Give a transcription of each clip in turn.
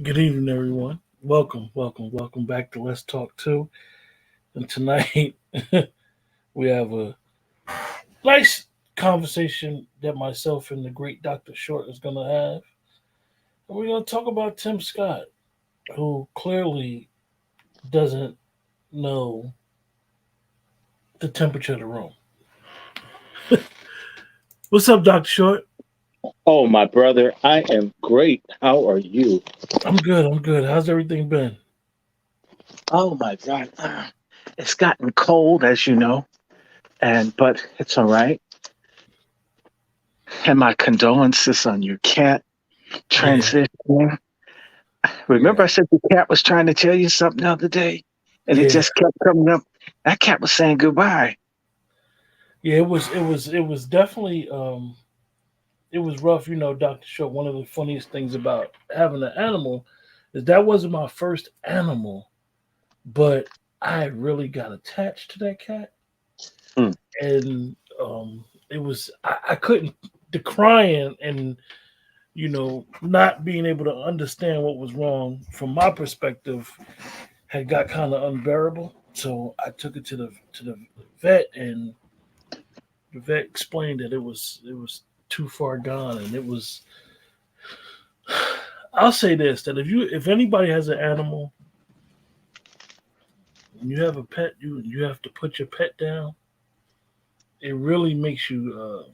Good evening, everyone. Welcome back to Let's Talk 2. And tonight we have a nice conversation that myself and the great Dr. Short is going to have. And we're going to talk about Tim Scott, who clearly doesn't know the temperature of the room. What's up, Dr. Short? Oh, my brother, I am great. How are you? I'm good. How's everything been? Oh my God, it's gotten cold, as you know, and but it's all right. And my condolences on your cat Yeah, transitioning. Remember, yeah, I said the cat was trying to tell you something the other day, and it yeah. just kept coming up. That cat was saying goodbye. Yeah, it was definitely it was rough, Dr. Short. One of the funniest things about having an animal is that wasn't my first animal, but I really got attached to that cat, Mm. and it was I couldn't the crying and not being able to understand what was wrong from my perspective had got kind of unbearable. So I took it to the vet, and the vet explained that it was too far gone, and it was. I'll say this: that if anybody has an animal and you have a pet, you have to put your pet down. It really makes you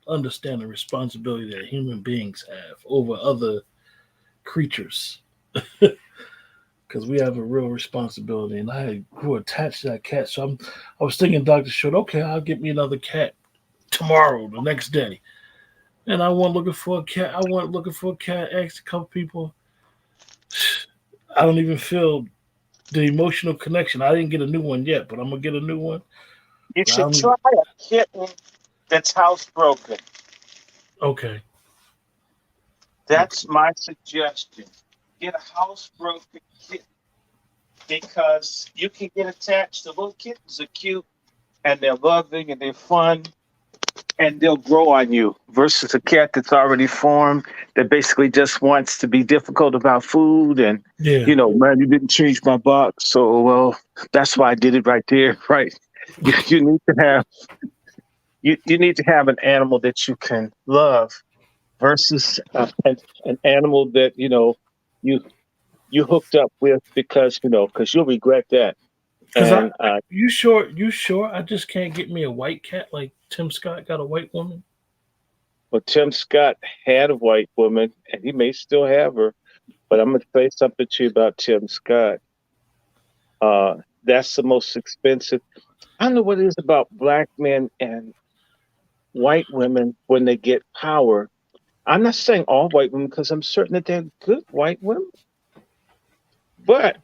understand the responsibility that human beings have over other creatures, because we have a real responsibility. And I grew attached to that cat, so I was thinking, Doctor Short, okay, I'll get me another cat tomorrow, the next day. And I went looking for a cat. I went looking for a cat. Asked a couple people. I don't even feel the emotional connection. I didn't get a new one yet, but I'm gonna get a new one. You But I should don't try even. a kitten that's housebroken. Okay, That's okay. my suggestion. Get a housebroken kitten because you can get attached. The little kittens are cute and they're loving and they're fun and they'll grow on you versus a cat that's already formed that basically just wants to be difficult about food and Yeah. man, you didn't change my box, so well, that's why I did it right there. Right. You need to have you need to have an animal that you can love versus an animal that you you hooked up with because because you'll regret that. Cause And you sure? You sure? I just can't get me a white cat like Tim Scott got a white woman. well, Tim Scott had a white woman, and he may still have her. But I'm going to say something to you about Tim Scott. That's the most expensive. I don't know what it is about black men and white women when they get power. I'm not saying all white women because I'm certain that they're good white women. But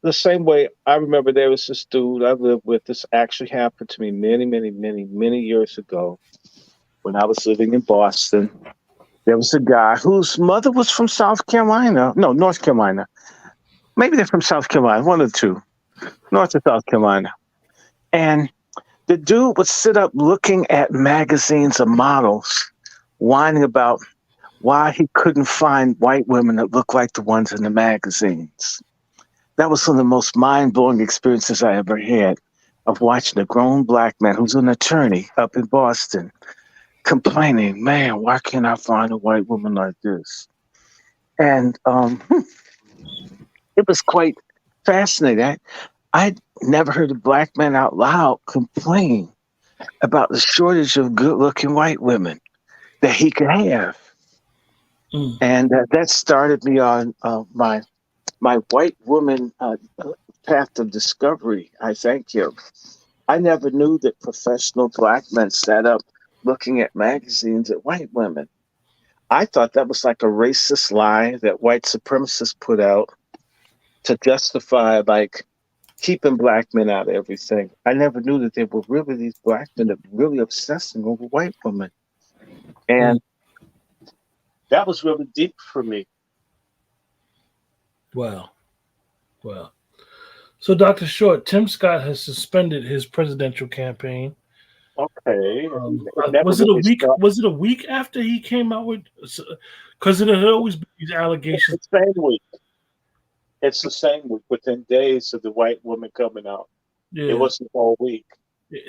the same way I remember there was this dude I lived with. This actually happened to me many, many, many, many years ago when I was living in Boston. There was a guy whose mother was from South Carolina. No, North Carolina. Maybe they're from South Carolina, one of the two, North or South Carolina. And the dude would sit up looking at magazines of models, whining about why he couldn't find white women that looked like the ones in the magazines. That was one of the most mind blowing experiences I ever had of watching a grown black man who's an attorney up in Boston complaining, man, why can't I find a white woman like this? And it was quite fascinating. I'd never heard a black man out loud complain about the shortage of good looking white women that he could have. Mm. And that started me on my white woman path of discovery. I thank you. I never knew that professional black men sat up looking at magazines at white women. I thought that was like a racist lie that white supremacists put out to justify like keeping black men out of everything. I never knew that there were really these black men that were really obsessing over white women. Mm. And that was really deep for me. Wow. Wow. So, Doctor Short, Tim Scott has suspended his presidential campaign. Okay. It never Was it a really week? stopped. Was it a week after he came out with? Because it had always been these It's allegations. the same week. It's the same week within days of the white woman coming out. It Yeah, wasn't all week.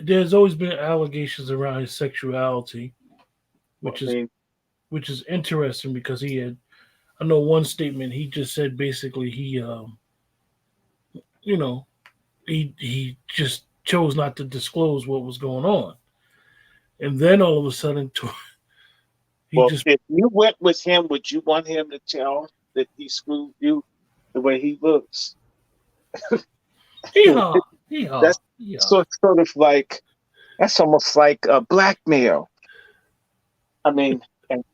there's always been allegations around his sexuality, I which is mean, which is interesting because he had. I know one statement he just said basically he you know he just chose not to disclose what was going on, and then all of a sudden he well, just if you went with him, would you want him to tell that he screwed you the way he looks? yeehaw yeehaw That's yeehaw. sort of like that's almost like a blackmail. I mean, and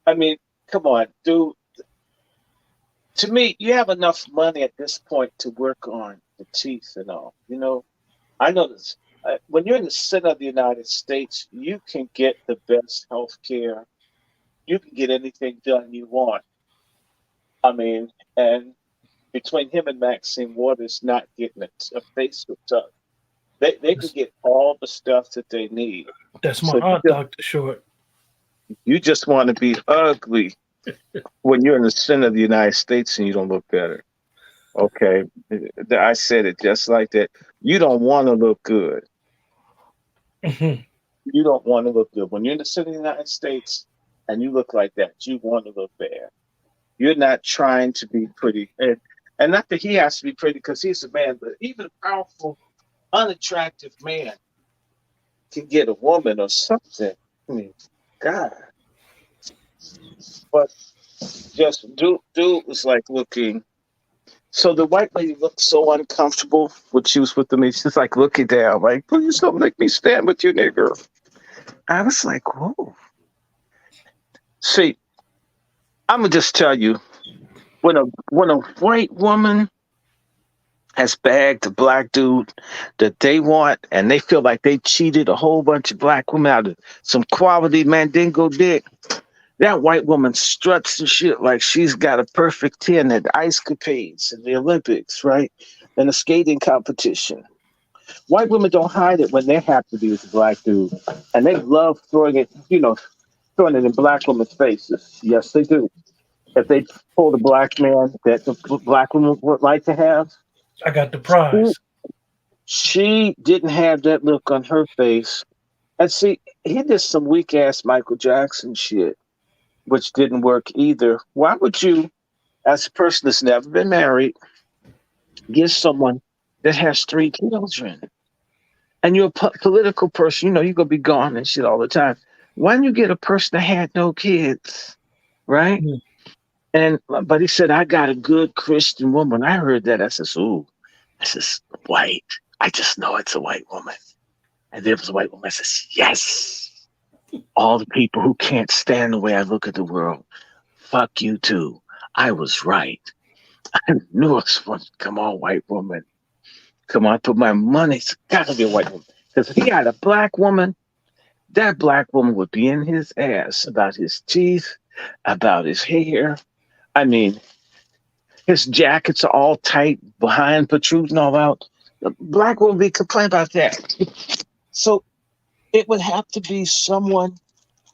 I mean, come on, dude. To me, you have enough money at this point to work on the teeth and all. I know this. When you're in the center of the United States, you can get the best health care. You can get anything done you want. I mean, and between him and Maxine Waters not getting a face hooked up, they can That's, get all the stuff that they need. that's my So aunt, Doctor Short. you just want to be ugly when you're in the center of the United States and you don't look better. Okay, I said it just like that. You don't want to look good. Mhm. You don't want to look good when you're in the center of the United States and you look like that. You want to look bad. You're not trying to be pretty, and not that he has to be pretty because he's a man, but even a powerful, unattractive man can get a woman or something. I mean, God, but just dude was like looking. So the white lady looked so uncomfortable when she was with me. She's like looking down, like, please don't make me stand with you, nigger. I was like, whoa. See, I'm gonna just tell you, when a white woman has bagged a black dude that they want and they feel like they cheated a whole bunch of black women out of some quality mandingo dick, that white woman struts and shit like she's got a perfect 10 at ice capades in the Olympics, right? In a skating competition. White women don't hide it when they're happy to be with a black dude. And they love throwing it in black women's faces. Yes, they do. If they pulled a black man that the black woman would like to have, I got the prize. she didn't have that look on her face. And see, he did some weak ass Michael Jackson shit, which didn't work either. Why would you, as a person that's never been married, get someone that has 3 children? And you're a political person, you're going to be gone and shit all the time. Why don't you get a person that had no kids, right? Mm. But he said, I got a good Christian woman. I heard that. I says, ooh, this is white. I just know it's a white woman. And there was a white woman. I says, yes. All the people who can't stand the way I look at the world, fuck you too. I was right. I knew it was one. Come on, white woman. Come on, I put my money. It's got to be a white woman. Because if he had a black woman, that black woman would be in his ass about his teeth, about his hair. I mean, his jackets are all tight behind, protruding all out. The black woman would be complaining about that. So it would have to be someone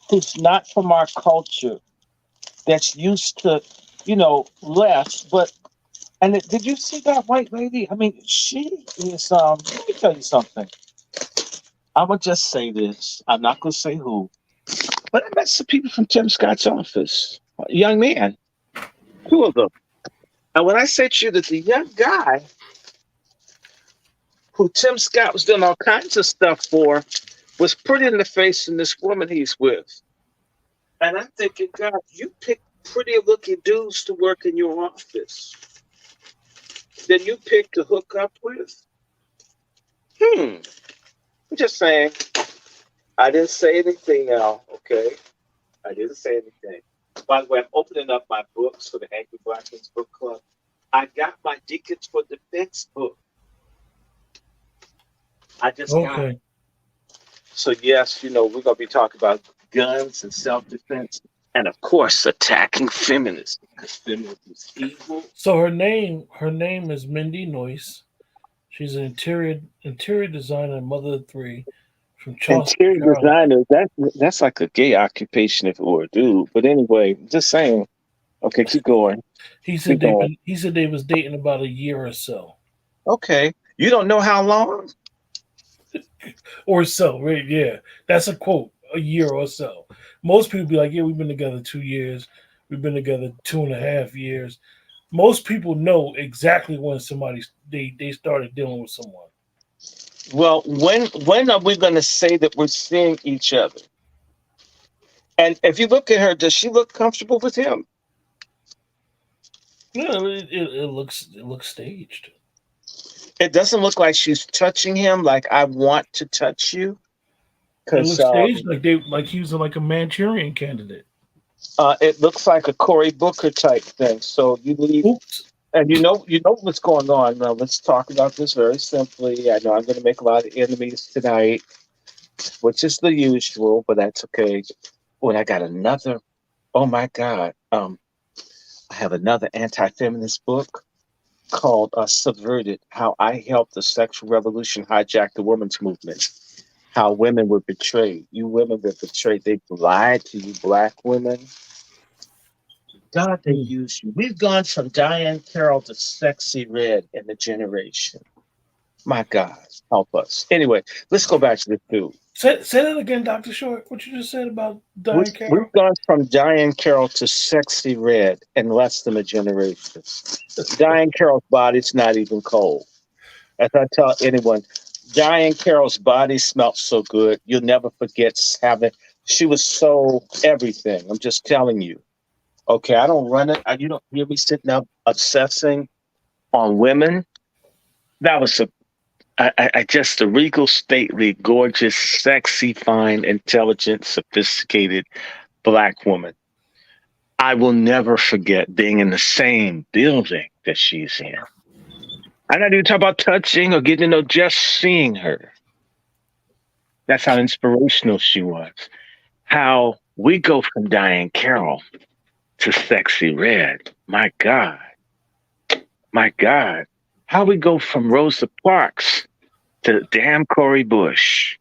who's not from our culture, that's used to, less. But did you see that white lady? I mean, she is. Let me tell you something. I'm gonna just say this. I'm not gonna say who, but I met some people from Tim Scott's office. A young man, 2 of them. And when I say to you that the young guy who Tim Scott was doing all kinds of stuff for was pretty in the face in this woman he's with. And I'm thinking, God, you pick pretty looking dudes to work in your office. Then you pick to hook up with. I'm just saying. I didn't say anything, Al. Okay, I didn't say anything. By the way, I'm opening up my books for the Angry Black Men's Book Club. I got my Deacons for Defense book. I just got it. Okay. So yes, we're gonna be talking about guns and self-defense, and of course, attacking feminism because feminism is evil. So her name is Mindy Noyce. She's an interior designer and mother of 3. from Charleston, Interior Carolina. designer, that's like a gay occupation if it were a dude. But anyway, just saying. Okay, keep going. He said Keep going. they was dating about a year or so. Okay. You don't know how long? Or so, right? Yeah, that's a quote. A year or so. Most people be like, "Yeah, we've been together 2 years. We've been together 2.5 years." Most people know exactly when somebody they started dealing with someone. Well, when are we gonna say that we're seeing each other? And if you look at her, does she look comfortable with him? No, it looks staged. It doesn't look like she's touching him like I want to touch you. It Because looks staged like he was like a Manchurian candidate. it looks like a Cory Booker type thing. So you need, Oops. and you know what's going on. Now let's talk about this very simply. I know I'm going to make a lot of enemies tonight, which is the usual, but that's okay. When I got another, oh my God, I have another anti-feminist book called "Subverted: How I Helped the Sexual Revolution Hijack the Women's Movement." How women were betrayed. You women were betrayed. They lied to you, black women. God, they Mm. used you. We've gone from Diane Carroll to Sexy Red in the generation. My God, help us. Anyway, let's go back to the two. Say that again, Doctor Short. What you just said about We, Diane we've Carroll? gone from Diane Carroll to Sexy Red in less than a generation. Diane Carroll's body's not even cold. As I tell anyone, Diane Carroll's body smelled so good. You'll never forget having. She was so everything. I'm just telling you. Okay, I don't run it. You don't hear me sitting up obsessing on women. That was I just a regal, stately, gorgeous, sexy, fine, intelligent, sophisticated black woman. I will never forget being in the same building that she's in. I'm not even talking about touching or getting to know, just seeing her. That's how inspirational she was. How we go from Diane Carroll to Sexy Red. My God. My God. How we go from Rosa Parks to damn Cory Bush.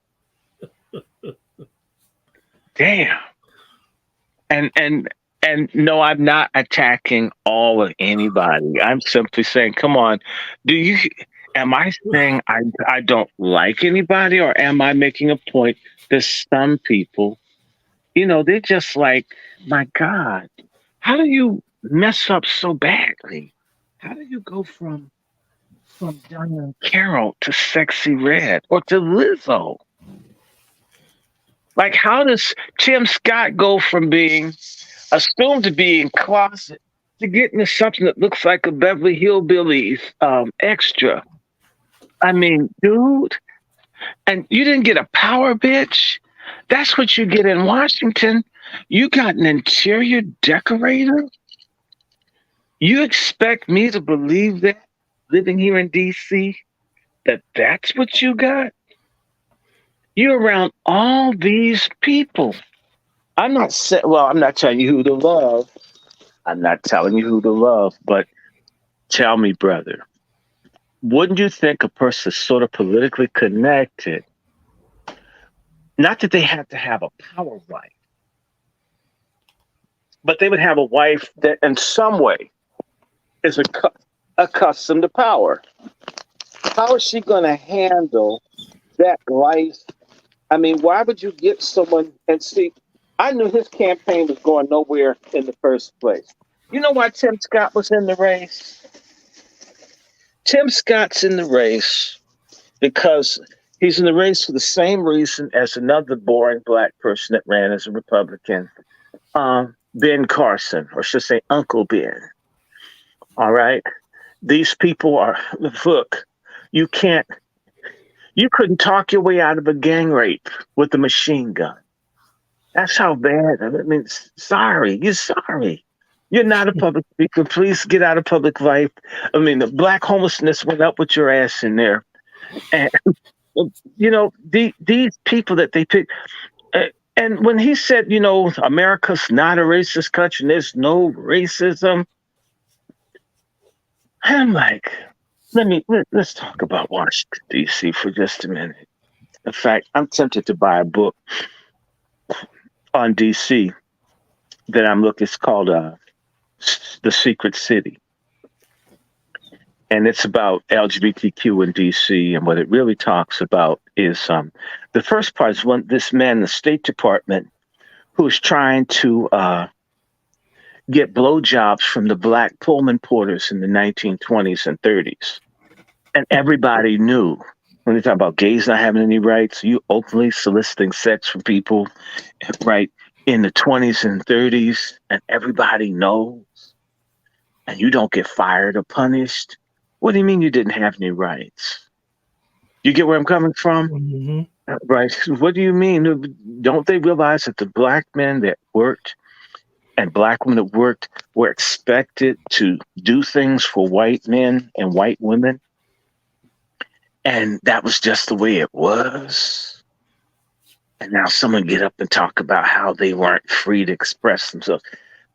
Damn. And no, I'm not attacking all of anybody. I'm simply saying, come on, do you am I saying I don't like anybody, or am I making a point that some people, they're just like, my God, how do you mess up so badly? How do you go from Diane Carroll to Sexy Red or to Lizzo? Like, how does Tim Scott go from being assumed to be in closet to get into something that looks like a Beverly Hillbillies extra? I mean, dude, and you didn't get a power bitch. That's what you get in Washington. You got an interior decorator. You expect me to believe that living here in DC that that's what you got? You're around all these people. I'm not saying, well, I'm not telling you who to love. I'm not telling you who to love, but tell me, brother, wouldn't you think a person sort of politically connected, not that they have to have a power wife, but they would have a wife that in some way is accustomed to power? How is she going to handle that life? I mean, why would you get someone and see? I knew his campaign was going nowhere in the first place. You know why Tim Scott was in the race? Tim Scott's in the race because he's in the race for the same reason as another boring black person that ran as a Republican, Ben Carson, or should I say Uncle Ben. All right. These people are, look, you can't, you couldn't talk your way out of a gang rape with a machine gun. That's how bad. I mean, sorry. You're sorry. You're not a public speaker. Please get out of public life. I mean, the black homelessness went up with your ass in there. And, these people that they pick. And when he said, America's not a racist country, and there's no racism, I'm like, let's talk about Washington D.C. for just a minute. In fact, I'm tempted to buy a book on DC that I'm looking. It's called The Secret City, and it's about LGBTQ in DC. And what it really talks about is the first part is when this man in the State Department who is trying to get blowjobs from the black Pullman porters in the 1920s and 30s. And everybody knew when they talk about gays not having any rights, you openly soliciting sex from people, right, in the 20s and 30s, and everybody knows, and you don't get fired or punished. What do you mean you didn't have any rights? You get where I'm coming from? Mm-hmm. Right. What do you mean? Don't they realize that the black men that worked and black women that worked were expected to do things for white men and white women? And that was just the way it was. And now someone get up and talk about how they weren't free to express themselves.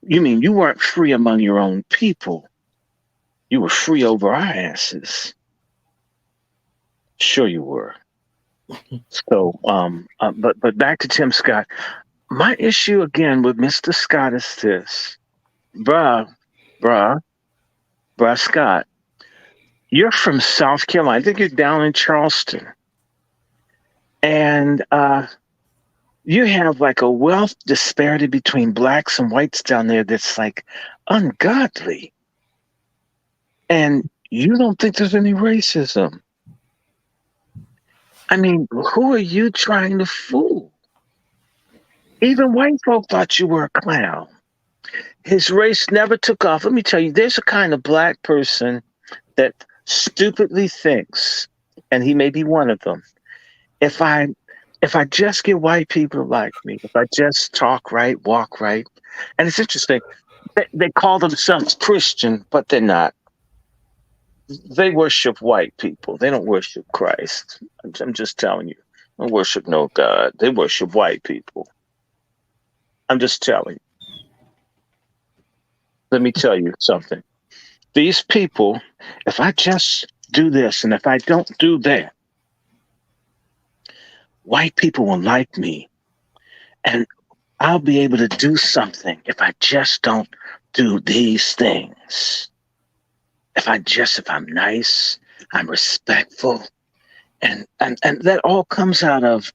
You mean you weren't free among your own people? You were free over our asses. Sure you were. So, but back to Tim Scott. My issue again with Mr. Scott is this, bruh Scott. You're from South Carolina. I think you're down in Charleston, and you have like a wealth disparity between blacks and whites down there that's like ungodly. And you don't think there's any racism. I mean, who are you trying to fool? Even white folk thought you were a clown. His race never took off. Let me tell you, there's a kind of black person that stupidly thinks, and he may be one of them, if I just get white people to like me, if I just talk right, walk right. And it's interesting, they call themselves Christian, but they're not. They worship white people. They don't worship Christ. I'm just telling you. They worship no God. They worship white people. I'm just telling you. Let me tell you something. These people, if I just do this and if I don't do that, white people will like me. And I'll be able to do something if I just don't do these things. If I'm nice, I'm respectful, and that all comes out of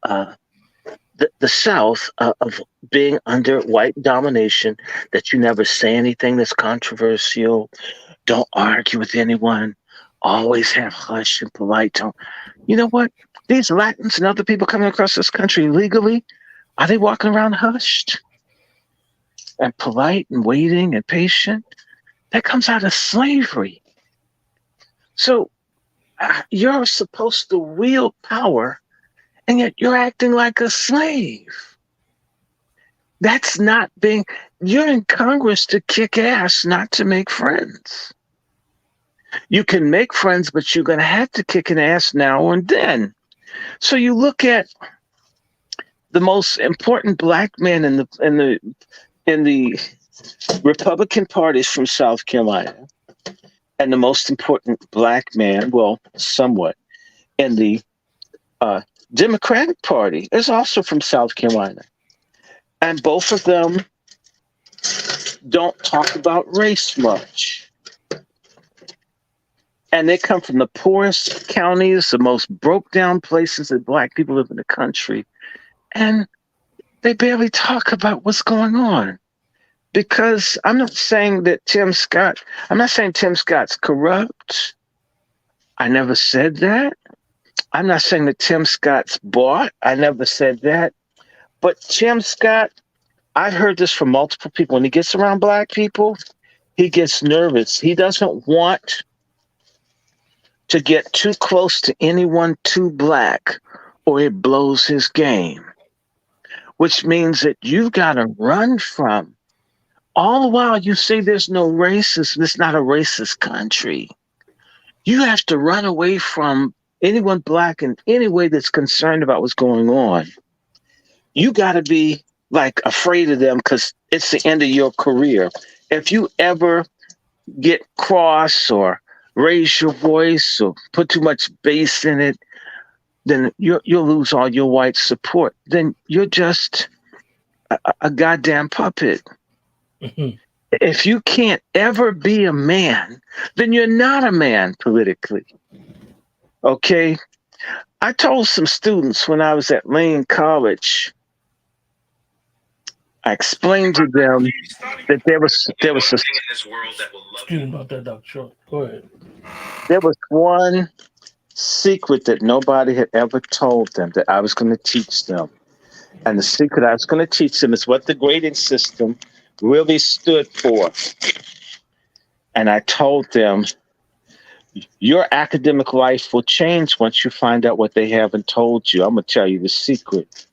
the South of being under white domination. That you never say anything that's controversial, don't argue with anyone, always have hush and polite tone. You know what? These Latins and other people coming across this country legally, are they walking around hushed and polite and waiting and patient? That comes out of slavery. So you're supposed to wield power, and yet you're acting like a slave. That's not being, you're in Congress to kick ass, not to make friends. You can make friends, but you're going to have to kick an ass now and then. So you look at the most important black man in the Republican parties from South Carolina, and the most important black man, well, somewhat, in the Democratic Party is also from South Carolina. And both of them don't talk about race much. And they come from the poorest counties, the most broke down places that black people live in the country. And they barely talk about what's going on. Because I'm not saying Tim Scott's corrupt. I never said that. I'm not saying that Tim Scott's bought. I never said that. But Tim Scott, I've heard this from multiple people. When he gets around black people, he gets nervous. He doesn't want to get too close to anyone too black, or it blows his game. Which means that you've got to run from. All the while you say there's no racism, it's not a racist country. You have to run away from anyone black in any way that's concerned about what's going on. You got to be like afraid of them because it's the end of your career. If you ever get cross or raise your voice or put too much bass in it, then you'll lose all your white support. Then you're just a goddamn puppet. Mhm. If you can't ever be a man, then you're not a man politically. Okay? I told some students when I was at Lane College, I explained to them that there was a, Excuse me about that, Dr. Short. Go ahead. there was one secret that nobody had ever told them that I was going to teach them. And the secret I was going to teach them is what the grading system really stood for. And I told them, your academic life will change once you find out what they haven't told you. I'm going to tell you the secret.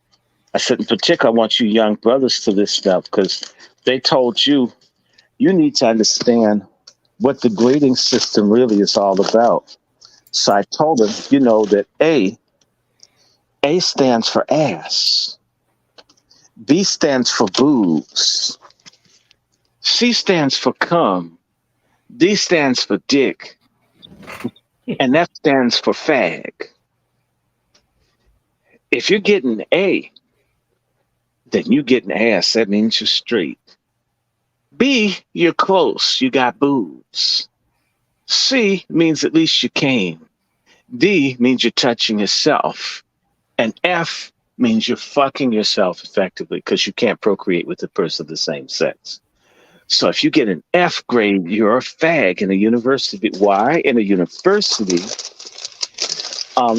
I said, in particular, I want you young brothers to listen up because they told you, you need to understand what the grading system really is all about. So I told them, that A stands for ass. B stands for boobs. C stands for cum. D stands for dick. And F stands for fag. If you're getting A, then you getting ass. That means you're straight. B, you're close. You got boobs. C means at least you came. D means you're touching yourself. And F means you're fucking yourself effectively because you can't procreate with a person of the same sex. So if you get an F grade, you're a fag in a university. Why? In a university,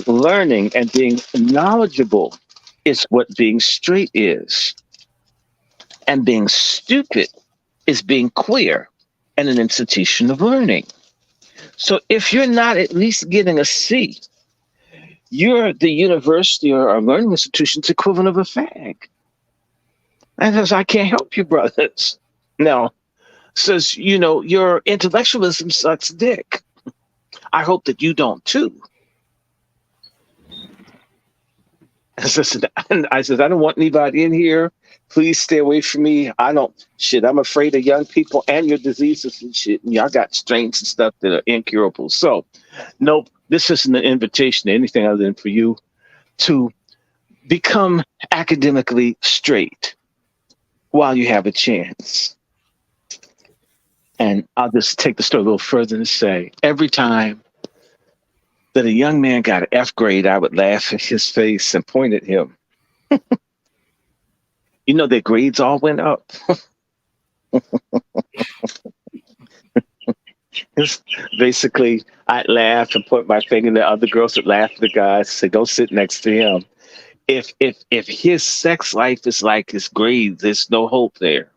learning and being knowledgeable is what being straight is. And being stupid is being queer in an institution of learning. So if you're not at least getting a C, you're the university or learning institution's equivalent of a fag. And says, I can't help you, brothers. No. Says, your intellectualism sucks dick. I hope that you don't too. I said, I don't want anybody in here. Please stay away from me. I'm afraid of young people and your diseases and shit. And y'all got strains and stuff that are incurable. So, nope, this isn't an invitation to anything other than for you to become academically straight while you have a chance. And I'll just take the story a little further and say, every time that a young man got an F grade, I would laugh in his face and point at him. Their grades all went up. Basically, I'd laugh and point my finger at the other girls that laugh at the guys, say, go sit next to him. If his sex life is like his grades, there's no hope there.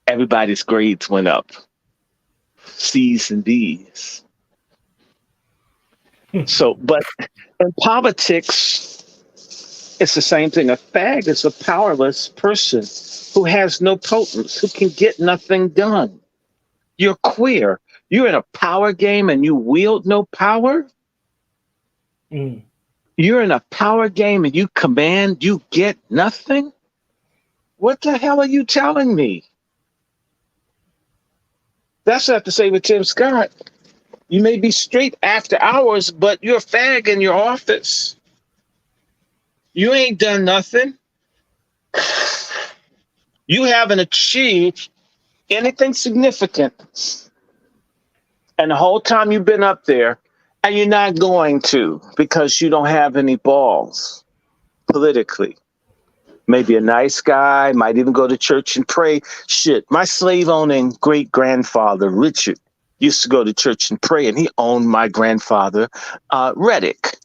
Everybody's grades went up. C's and D's. So, but in politics, it's the same thing. A fag is a powerless person who has no potence, who can get nothing done. You're queer. You're in a power game and you wield no power. Mm. You're in a power game and you command, you get nothing. What the hell are you telling me? That's what I have to say with Tim Scott. You may be straight after hours, but you're a fag in your office. You ain't done nothing. You haven't achieved anything significant. And the whole time you've been up there, and you're not going to because you don't have any balls politically. Maybe a nice guy, might even go to church and pray. Shit, my slave-owning great-grandfather, Richard, used to go to church and pray, and he owned my grandfather, Reddick.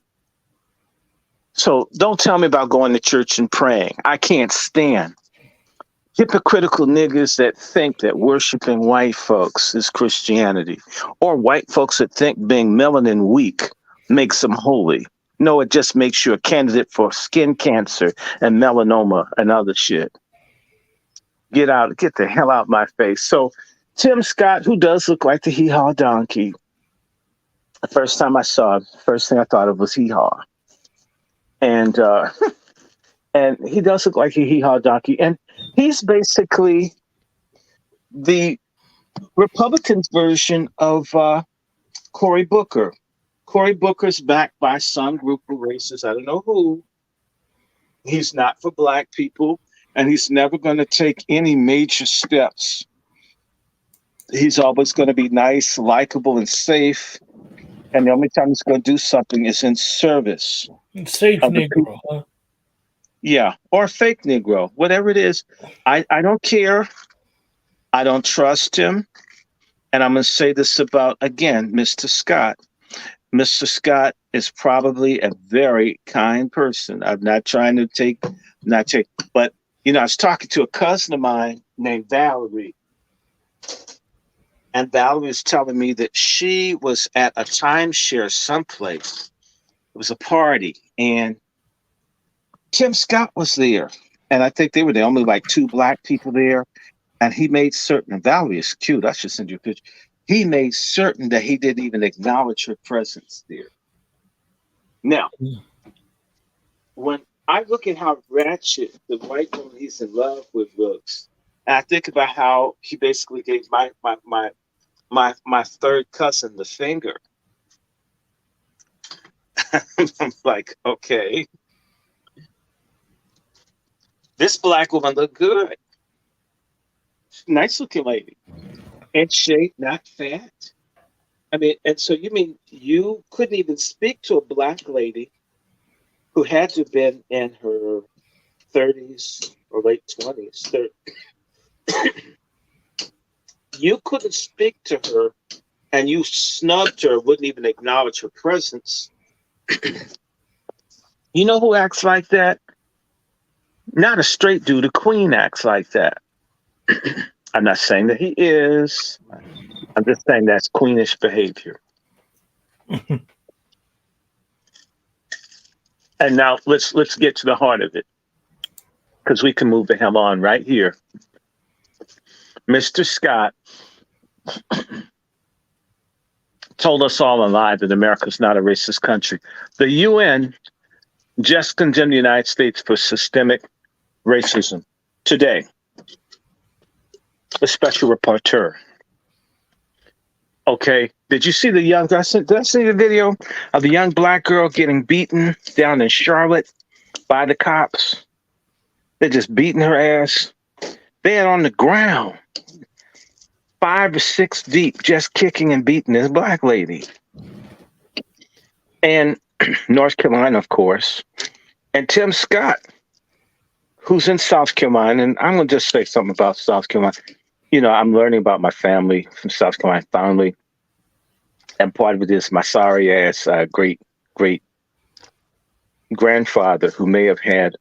So don't tell me about going to church and praying. I can't stand hypocritical niggas that think that worshiping white folks is Christianity, or white folks that think being melanin weak makes them holy. No, it just makes you a candidate for skin cancer and melanoma and other shit. Get the hell out of my face. So Tim Scott, who does look like the hee-haw donkey, the first time I saw him, first thing I thought of was hee-haw. And and he does look like a hee-haw donkey. And he's basically the Republicans' version of Cory Booker. Cory Booker's backed by some group of racists. I don't know who. He's not for black people, and he's never going to take any major steps. He's always going to be nice, likable, and safe. And the only time he's going to do something is in service Safe of the people. Negro, huh? Yeah, or fake Negro, whatever it is. I don't care. I don't trust him. And I'm going to say this about, again, Mr. Scott. Mr. Scott is probably a very kind person. I'm not trying to but I was talking to a cousin of mine named Valerie, and Valerie was telling me that she was at a timeshare someplace. It was a party, and Tim Scott was there, and I think they were the only like two black people there. And he made certain, and Valerie is cute. I should send you a picture. He made certain that he didn't even acknowledge her presence there. Now, when I look at how ratchet the white woman he's in love with looks, and I think about how he basically gave my third cousin the finger. I'm like, okay, this black woman looked good, nice looking lady, in shape, not fat. I mean, and so you mean you couldn't even speak to a black lady who had to have been in her 30s or late 20s. You couldn't speak to her, and you snubbed her, wouldn't even acknowledge her presence. You know who acts like that? Not a straight dude. A queen acts like that. I'm not saying that he is. I'm just saying that's queenish behavior. And now let's get to the heart of it, because we can move the hell on right here. Mr. Scott told us all in lie that America's not a racist country. The UN just condemned the United States for systemic racism today. A special rapporteur. Okay, did you see did I see the video of the young black girl getting beaten down in Charlotte by the cops? They're just beating her ass. They're on the ground, 5 or 6 deep, just kicking and beating this black lady. And North Carolina, of course. And Tim Scott, who's in South Carolina, and I'm going to just say something about South Carolina. I'm learning about my family from South Carolina finally. And part of it is my sorry ass great grandfather who may have had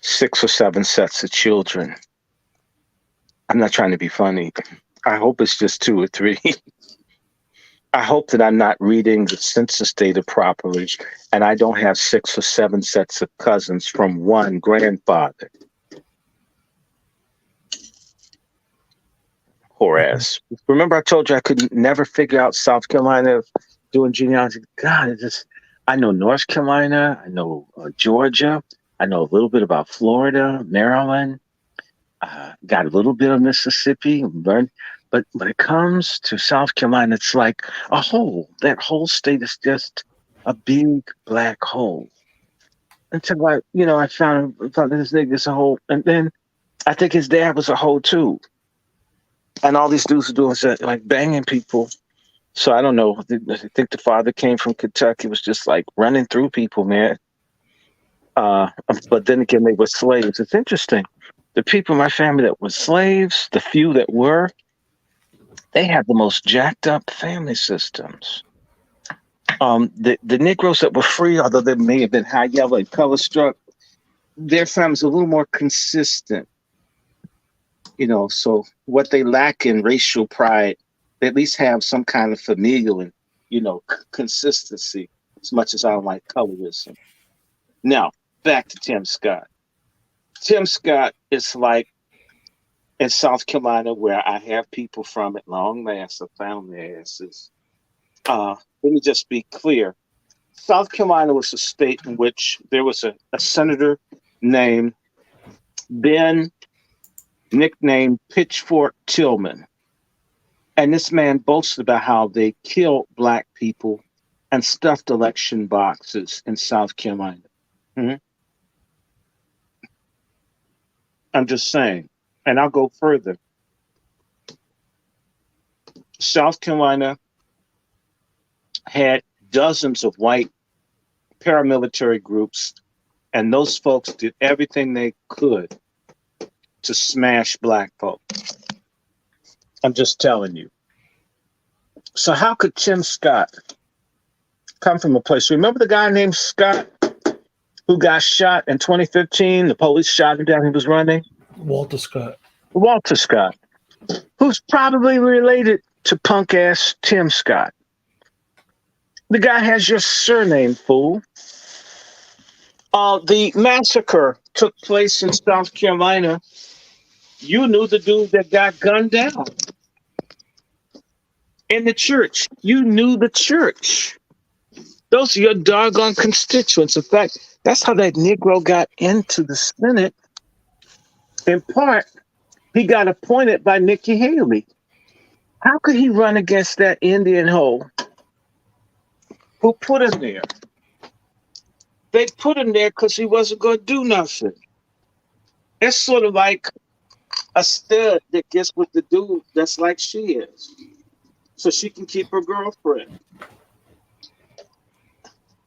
6 or 7 sets of children. I'm not trying to be funny. I hope it's just 2 or 3. I hope that I'm not reading the census data properly, and I don't have 6 or 7 sets of cousins from one grandfather. Poor ass. Remember I told you I could never figure out South Carolina doing genealogy? God, I know North Carolina, I know Georgia, I know a little bit about Florida, Maryland, got a little bit of Mississippi, but when it comes to South Carolina, it's like a hole. That whole state is just a big black hole. Until I found this nigga's a hole, and then I think his dad was a hole too. And all these dudes are doing is like banging people. So I don't know. I think the father came from Kentucky, was just like running through people, man. But then again, they were slaves. It's interesting. The people in my family that were slaves, the few that were, they had the most jacked up family systems. The Negroes that were free, although they may have been high yellow and color struck, their families are a little more consistent. So what they lack in racial pride, they at least have some kind of familial and, consistency, as much as I don't like colorism. Now, back to Tim Scott. Tim Scott is like in South Carolina, where I have people from at long last, I found their asses. Let me just be clear. South Carolina was a state in which there was a senator named Ben, nicknamed Pitchfork Tillman. And this man boasted about how they killed black people and stuffed election boxes in South Carolina. Mhm. I'm just saying. And I'll go further. South Carolina had dozens of white paramilitary groups, and those folks did everything they could to smash black folk. I'm just telling you. So how could Tim Scott come from a place? Remember the guy named Scott who got shot in 2015? The police shot him down. He was running. Walter Scott. Walter Scott, who's probably related to punk ass Tim Scott. The guy has your surname, fool. The massacre took place in South Carolina. You knew the dude that got gunned down in the church. You knew the church. Those are your doggone constituents. In fact, that's how that Negro got into the Senate. In part, he got appointed by Nikki Haley. How could he run against that Indian hoe who put him there? They put him there because he wasn't going to do nothing. It's sort of like a stud that gets with the dude that's like she is, so she can keep her girlfriend.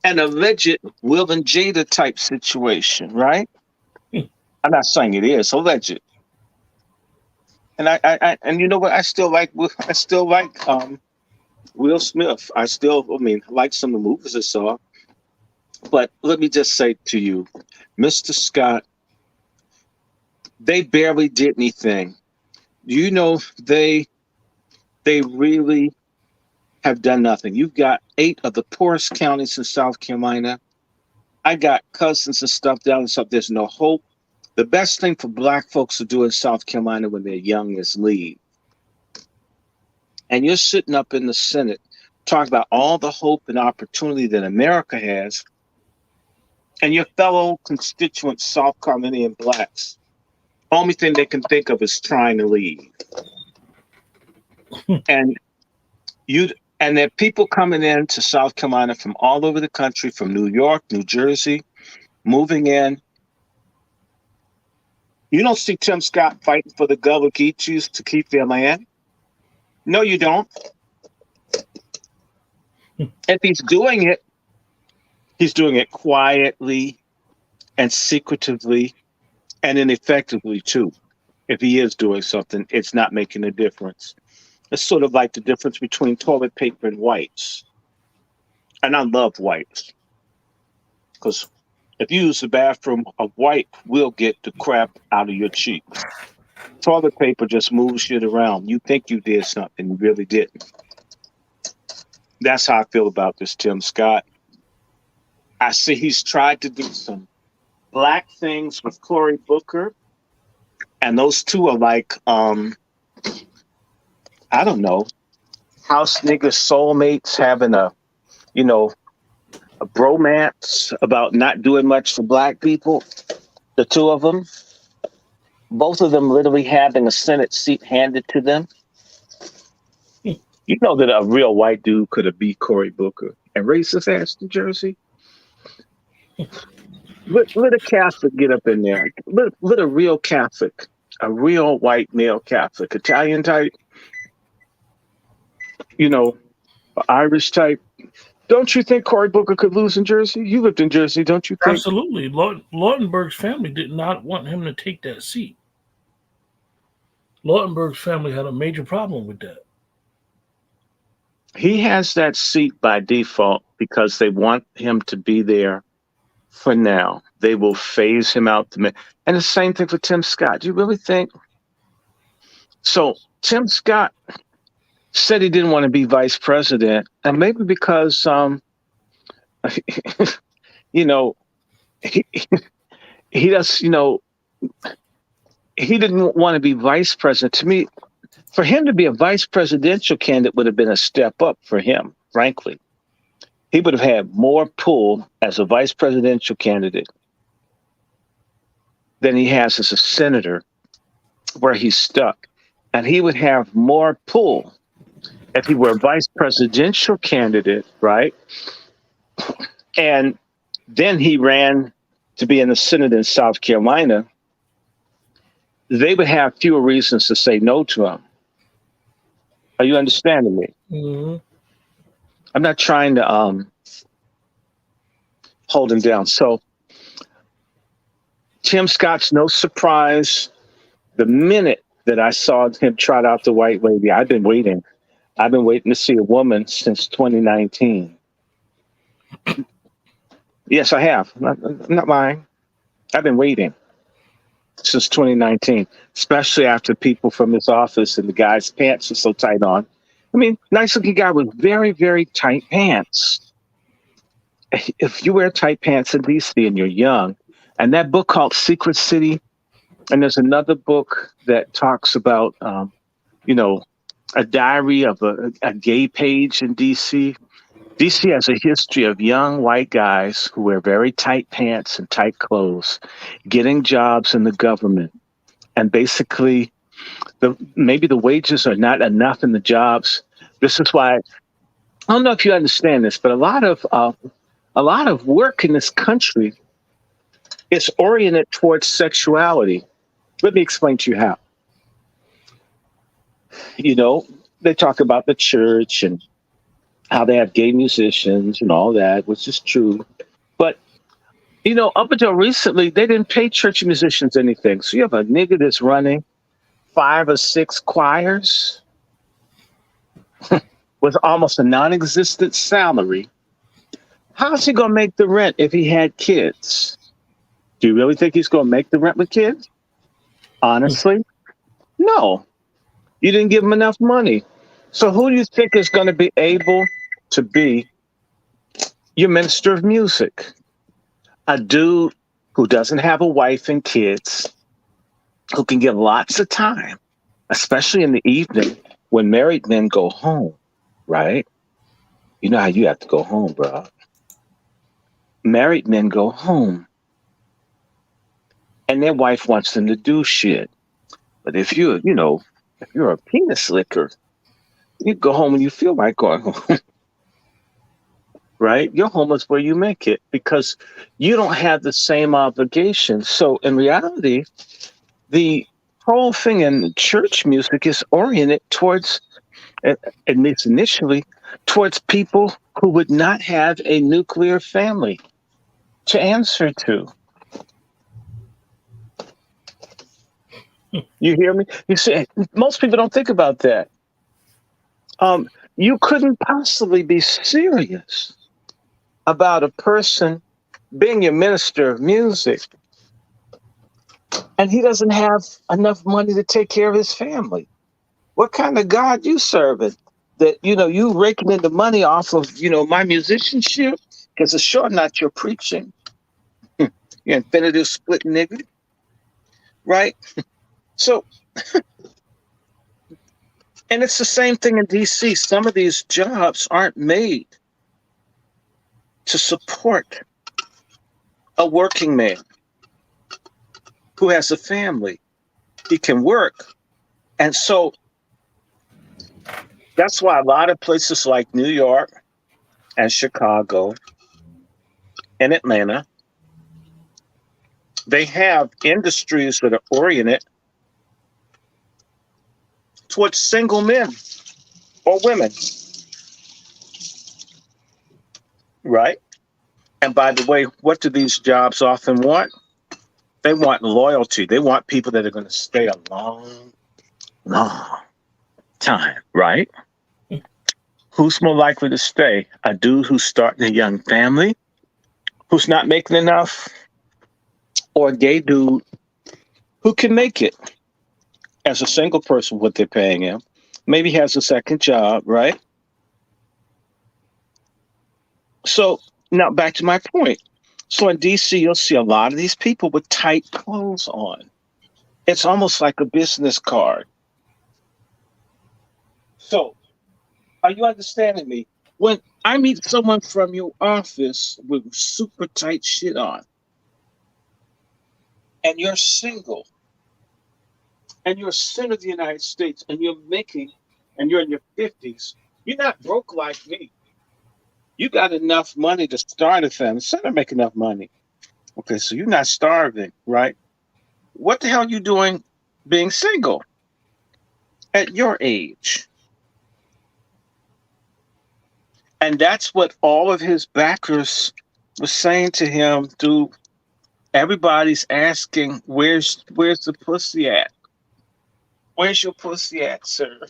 An alleged Will and Jada type situation, right? I'm not saying it is alleged. And I and you know what? I still like Will Smith. I like some of the movies I saw. But let me just say to you, Mr. Scott, they barely did anything. You know, they really have done nothing. You've got 8 of the poorest counties in South Carolina. I got cousins and stuff down in South. There's no hope. The best thing for black folks to do in South Carolina when they're young is leave. And you're sitting up in the Senate talking about all the hope and opportunity that America has, and your fellow constituents, South Carolinian blacks, only thing they can think of is trying to leave. And there are people coming in to South Carolina from all over the country, from New York, New Jersey, moving in. You don't see Tim Scott fighting for the Gullah Geechees to keep their land. No, you don't. If he's doing it quietly and secretively and ineffectively too. If he is doing something, it's not making a difference. It's sort of like the difference between toilet paper and wipes. And I love wipes. Because if you use the bathroom, a wipe will get the crap out of your cheek. Toilet paper just moves shit around. You think you did something, you really didn't. That's how I feel about this Tim Scott. I see he's tried to do some black things with Cory Booker. And those two are like, I don't know, house nigga soulmates having a bromance about not doing much for black people. The two of them, both of them literally having a Senate seat handed to them. You know that a real white dude could have beat Cory Booker and raised his ass to Jersey. Let a Catholic get up in there. Let a real Catholic, a real white male Catholic, Italian type, Irish type. Don't you think Cory Booker could lose in Jersey? You lived in Jersey, don't you think? Absolutely. Lautenberg's family did not want him to take that seat. Lautenberg's family had a major problem with that. He has that seat by default because they want him to be there for now. They will phase him out. And the same thing for Tim Scott. Do you really think? So Tim Scott said he didn't want to be vice president, and maybe because, he does, he didn't want to be vice president. To me, for him to be a vice presidential candidate would have been a step up for him, frankly. He would have had more pull as a vice presidential candidate than he has as a senator, where he's stuck. And he would have more pull if he were a vice presidential candidate, right? And then he ran to be in the Senate in South Carolina. They would have fewer reasons to say no to him. Are you understanding me? Mm-hmm. I'm not trying to hold him down. So Tim Scott's no surprise. The minute that I saw him trot out the white lady, I've been waiting. I've been waiting to see a woman since 2019. Yes, I have. I'm not lying. I've been waiting since 2019, especially after people from his office and the guy's pants are so tight on. I mean, nice looking guy with very, very tight pants. If you wear tight pants in DC and you're young, and that book called Secret City, and there's another book that talks about, you know, a diary of a gay page in DC. DC has a history of young white guys who wear very tight pants and tight clothes, getting jobs in the government. And basically, maybe the wages are not enough in the jobs. This is why I don't know if you understand this, but a lot of work in this country is oriented towards sexuality. Let me explain to you how. You know, they talk about the church and how they have gay musicians and all that, which is true. But up until recently, they didn't pay church musicians anything. So you have a nigga that's running 5 or 6 choirs with almost a non-existent salary. How's he gonna make the rent if he had kids? Do you really think he's gonna make the rent with kids? Honestly, no. You didn't give him enough money. So who do you think is going to be able to be your minister of music? A dude who doesn't have a wife and kids, who can get lots of time, especially in the evening when married men go home, right? You know how you have to go home, bro. Married men go home and their wife wants them to do shit. But if you're a penis licker, you go home when you feel like going home, right? You're homeless where you make it because you don't have the same obligation. So in reality, the whole thing in church music is oriented towards, at least initially, towards people who would not have a nuclear family to answer to. You hear me? You see, most people don't think about that. You couldn't possibly be serious about a person being your minister of music and he doesn't have enough money to take care of his family. What kind of God you serving? That you raking in the money off of my musicianship because it's sure not your preaching. You infinitive split nigga, right? So, and it's the same thing in DC. Some of these jobs aren't made to support a working man who has a family. He can work, and so that's why a lot of places like New York and Chicago and Atlanta, they have industries that are oriented towards single men or women, right? And by the way, what do these jobs often want? They want loyalty. They want people that are going to stay a long, long time, right? Who's more likely to stay? A dude who's starting a young family, who's not making enough, or a gay dude who can make it as a single person, what they're paying him. Maybe has a second job, right? So now back to my point. So in DC, you'll see a lot of these people with tight clothes on. It's almost like a business card. So are you understanding me? When I meet someone from your office with super tight shit on, and you're single, and you're a citizen of the United States, and you're in your 50s, you're not broke like me. You got enough money to start a family. Son, I make enough money. Okay, so you're not starving, right? What the hell are you doing being single at your age? And that's what all of his backers were saying to him. Dude, everybody's asking, where's the pussy at? Where's your pussy at, sir?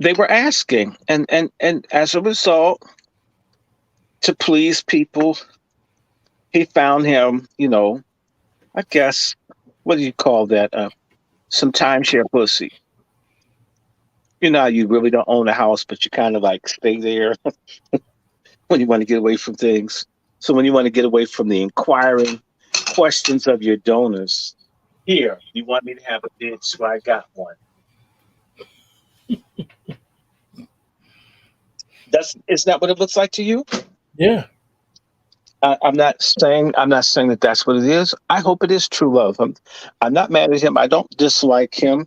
They were asking, and as a result, to please people, he found him, I guess, what do you call that? Some timeshare pussy. You know, how you really don't own a house, but you kind of like stay there when you want to get away from things. So when you want to get away from the inquiring questions of your donors, here, you want me to have a bitch? Well, I got one. Isn't that what it looks like to you? Yeah. I'm not saying that that's what it is. I hope it is true love. I'm not mad at him. I don't dislike him.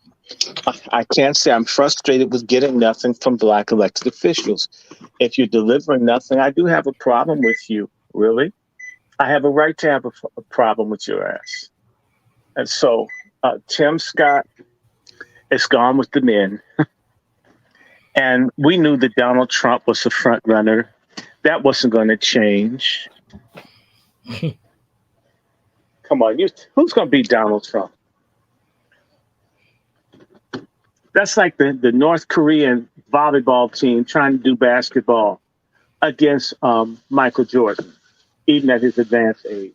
I can't say I'm frustrated with getting nothing from black elected officials. If you're delivering nothing, I do have a problem with you. Really, I have a right to have a problem with your ass. And so, Tim Scott is gone with the men, and we knew that Donald Trump was the front runner. That wasn't going to change. Come on, who's going to beat Donald Trump? That's like the North Korean volleyball team trying to do basketball against Michael Jordan, even at his advanced age.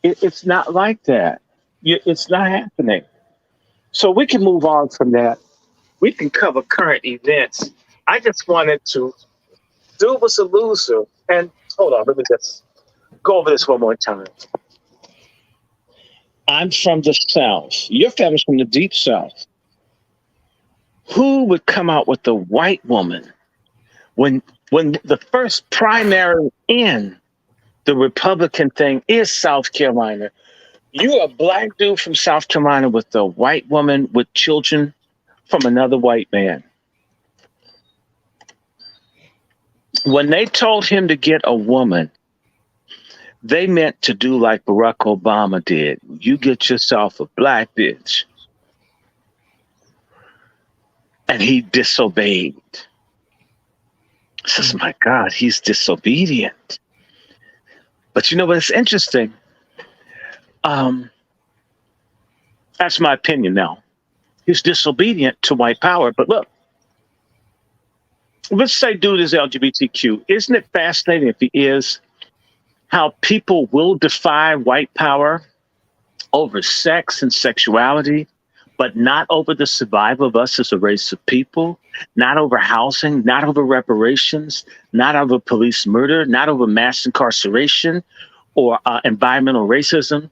It's not like that. It's not happening. So we can move on from that. We can cover current events. I just wanted to. Dude was a loser. And hold on, let me just go over this one more time. I'm from the South. Your family's from the Deep South. Who would come out with a white woman when the first primary in the Republican thing is South Carolina? You a black dude from South Carolina with a white woman with children from another white man. When they told him to get a woman, they meant to do like Barack Obama did. You get yourself a black bitch. And he disobeyed. Says, my God, he's disobedient. But you know what's interesting? That's my opinion now. He's disobedient to white power. But look, let's say dude is LGBTQ. Isn't it fascinating if he is, how people will defy white power over sex and sexuality, but not over the survival of us as a race of people, not over housing, not over reparations, not over police murder, not over mass incarceration or environmental racism.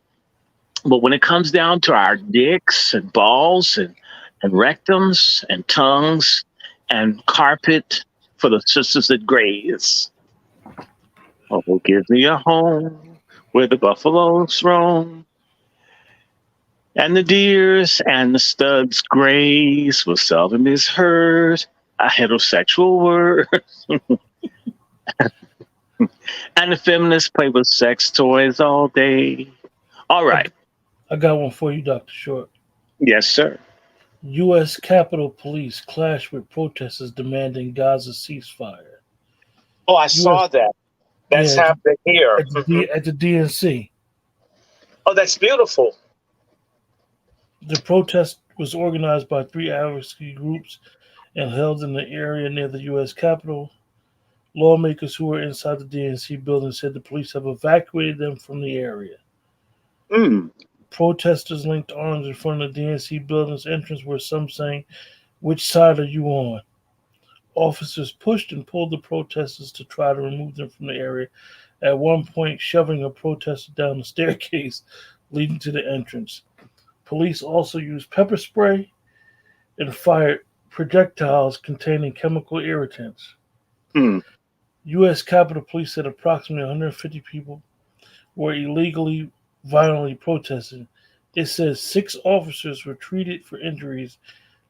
But when it comes down to our dicks and balls and rectums and tongues and carpet for the sisters that graze, oh, give me a home where the buffaloes roam and the deers and the studs graze, will seldom is heard a heterosexual word. And the feminists play with sex toys all day. All right. I got one for you, Dr. Short. Yes, sir. U.S. Capitol Police clash with protesters demanding Gaza ceasefire. Oh, I saw that. That's happening here. At the DNC. Oh, that's beautiful. The protest was organized by 3 advocacy groups and held in the area near the U.S. Capitol. Lawmakers who were inside the DNC building said the police have evacuated them from the area. Protesters linked arms in front of the DNC building's entrance, with some saying, "Which side are you on?" Officers pushed and pulled the protesters to try to remove them from the area, at one point shoving a protester down the staircase leading to the entrance. Police also used pepper spray and fired projectiles containing chemical irritants. U.S. Capitol Police said approximately 150 people were illegally, violently protesting. It says 6 officers were treated for injuries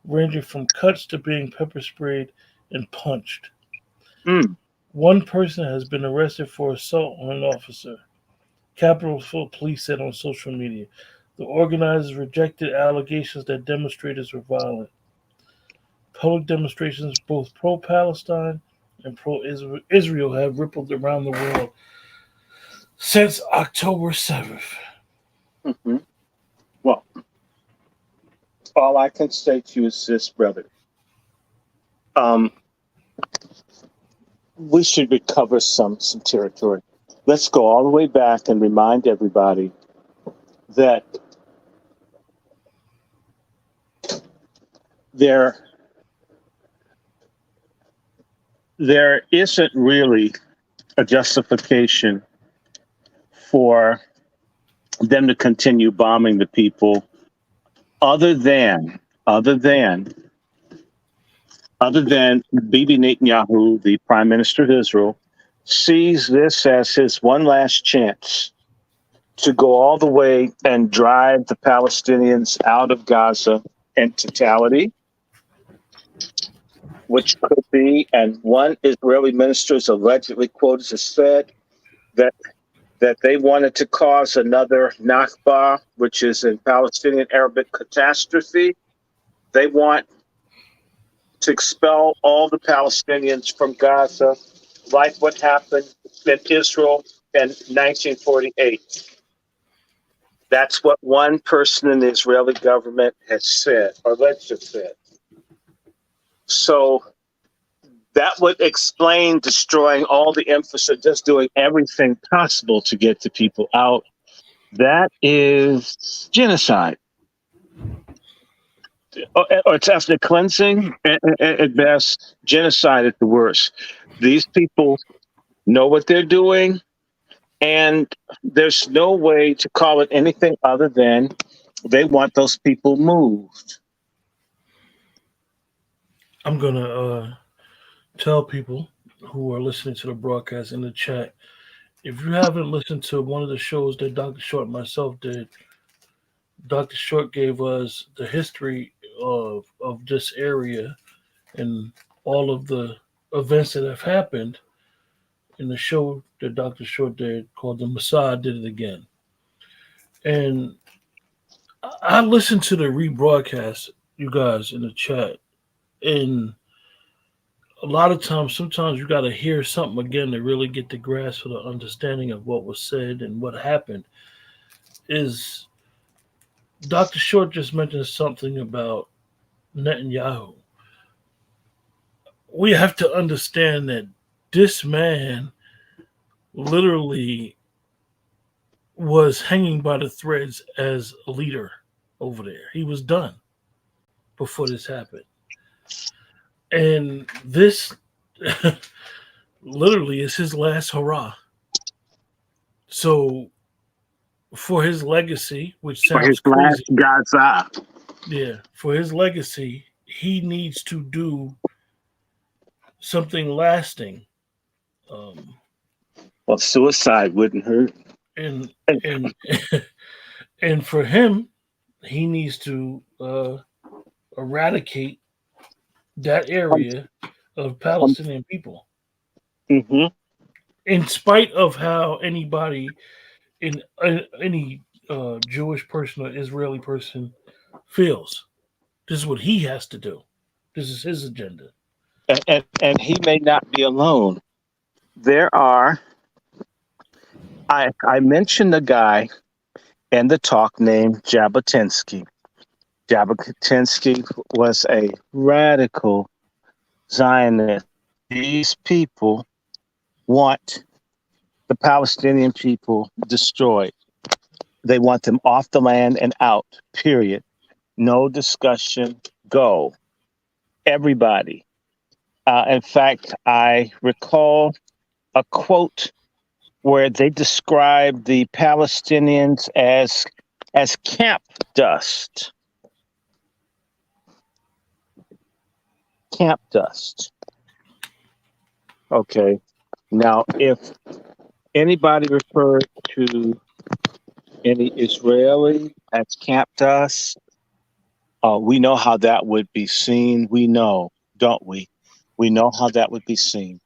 ranging from cuts to being pepper sprayed and punched. Mm. One person has been arrested for assault on an officer. Capitol Police said on social media. The organizers rejected allegations that demonstrators were violent. Public demonstrations, both pro Palestine and pro Israel, have rippled around the world since October 7th. Hmm. Well, all I can say to you is this, brother. Um, we should recover some territory. Let's go all the way back and remind everybody that there there isn't really a justification for them to continue bombing the people other than other than other than Bibi Netanyahu, the Prime Minister of Israel, sees this as his one last chance to go all the way and drive the Palestinians out of Gaza in totality, which could be, and one Israeli minister is allegedly quoted as said that they wanted to cause another Nakba, which is in Palestinian Arabic catastrophe. They want to expel all the Palestinians from Gaza, like what happened in Israel in 1948. That's what one person in the Israeli government has said, or let's just say. So that would explain destroying all the infrastructure, just doing everything possible to get the people out. That is genocide. Or it's ethnic cleansing at best, genocide at the worst. These people know what they're doing, and there's no way to call it anything other than they want those people moved. I'm going to tell people who are listening to the broadcast in the chat, if you haven't listened to one of the shows that Dr. Short and myself did, Dr. Short gave us the history of this area and all of the events that have happened in the show that Dr. Short did called The Mossad Did It Again. And I listened to the rebroadcast, you guys in the chat, and a lot of times, sometimes you got to hear something again to really get the grasp of the understanding of what was said and what happened. Is Dr. Short just mentioned something about Netanyahu? We have to understand that this man literally was hanging by the threads as a leader over there. He was done before this happened. And this literally is his last hurrah. So for his legacy, which For his sounds last crazy, Gaza. yeah, for his legacy, he needs to do something lasting. Um, Well, suicide wouldn't hurt. and and and for him, he needs to eradicate that area of Palestinian people, Mm-hmm. in spite of how anybody in any Jewish person or Israeli person feels. This is what he has to do. This is his agenda. And he may not be alone. There are, I mentioned a guy in the talk named Jabotinsky. Jabotinsky was a radical Zionist. These people want the Palestinian people destroyed. They want them off the land and out, period. No discussion, go. Everybody. In fact, I recall a quote where they describe the Palestinians as camp dust. Camp dust. Okay. Now, if anybody referred to any Israeli as camp dust, we know how that would be seen. We know, don't we? We know how that would be seen,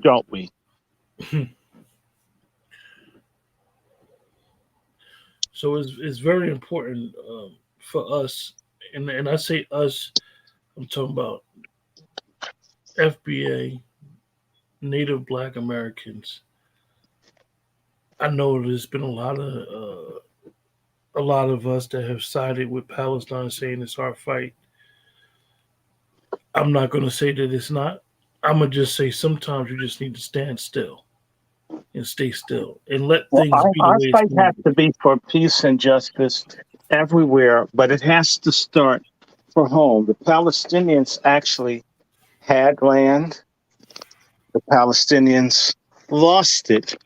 don't we? So it's very important for us, and I say us, I'm talking about FBA, Native Black Americans. I know there's been a lot of us that have sided with Palestine, saying it's our fight. I'm not going to say that it's not. I'm gonna just say sometimes you just need to stand still and stay still and let Well, things be the our way it's fight going has to to be. be for peace and justice everywhere, but it has to start for home. The Palestinians actually had land. The Palestinians lost it.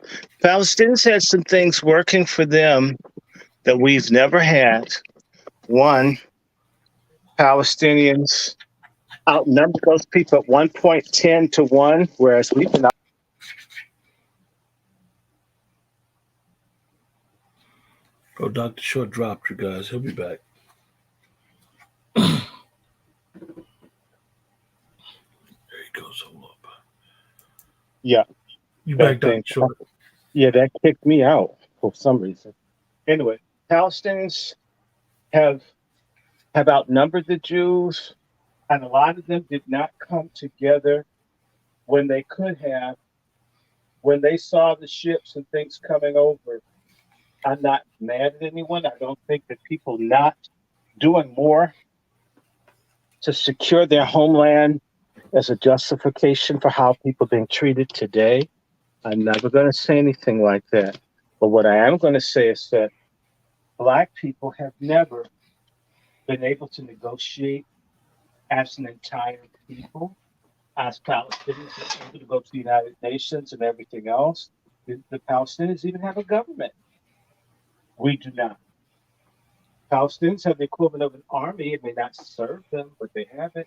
Palestinians had some things working for them that we've never had. One, Palestinians outnumbered those people at 1.10 to 1, whereas we've been. Oh, Dr. Short dropped you guys. He'll be back. There he goes. Hold up. Yeah, You that back, Dr. thing. Short. Yeah, that kicked me out for some reason. Anyway, Palestinians have have outnumbered the Jews, and a lot of them did not come together when they could have. When they saw the ships and things coming over, I'm not mad at anyone. I don't think that people not doing more to secure their homeland as a justification for how people are being treated today. I'm never going to say anything like that. But what I am going to say is that Black people have never been able to negotiate as an entire people, as Palestinians have been able to go to the United Nations and everything else. The Palestinians even have a government. We do not. Palestinians have the equivalent of an army. It may not serve them, but they have it.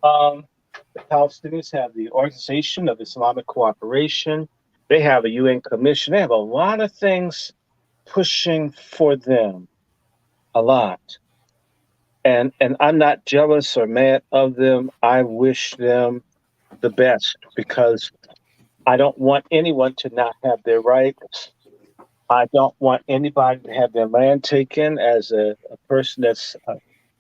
Um, the Palestinians have the Organization of Islamic Cooperation. They have a UN commission. They have a lot of things pushing for them, a lot. And I'm not jealous or mad of them. I wish them the best because I don't want anyone to not have their rights. I don't want anybody to have their land taken as a person that's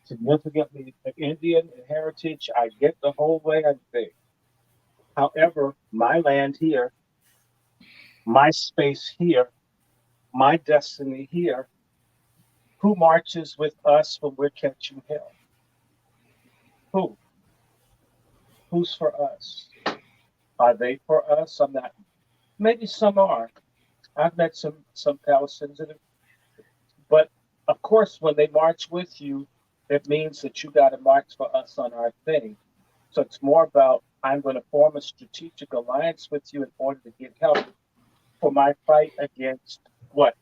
significantly Indian in heritage. I get the whole way of things. However, my land here, my space here, my destiny here, who marches with us when we're catching hell? Who? Who's for us? Are they for us? I'm not. Maybe some are. I've met some Palestinians, but of course, when they march with you, it means that you got to march for us on our thing. So it's more about I'm going to form a strategic alliance with you in order to get help for my fight against what?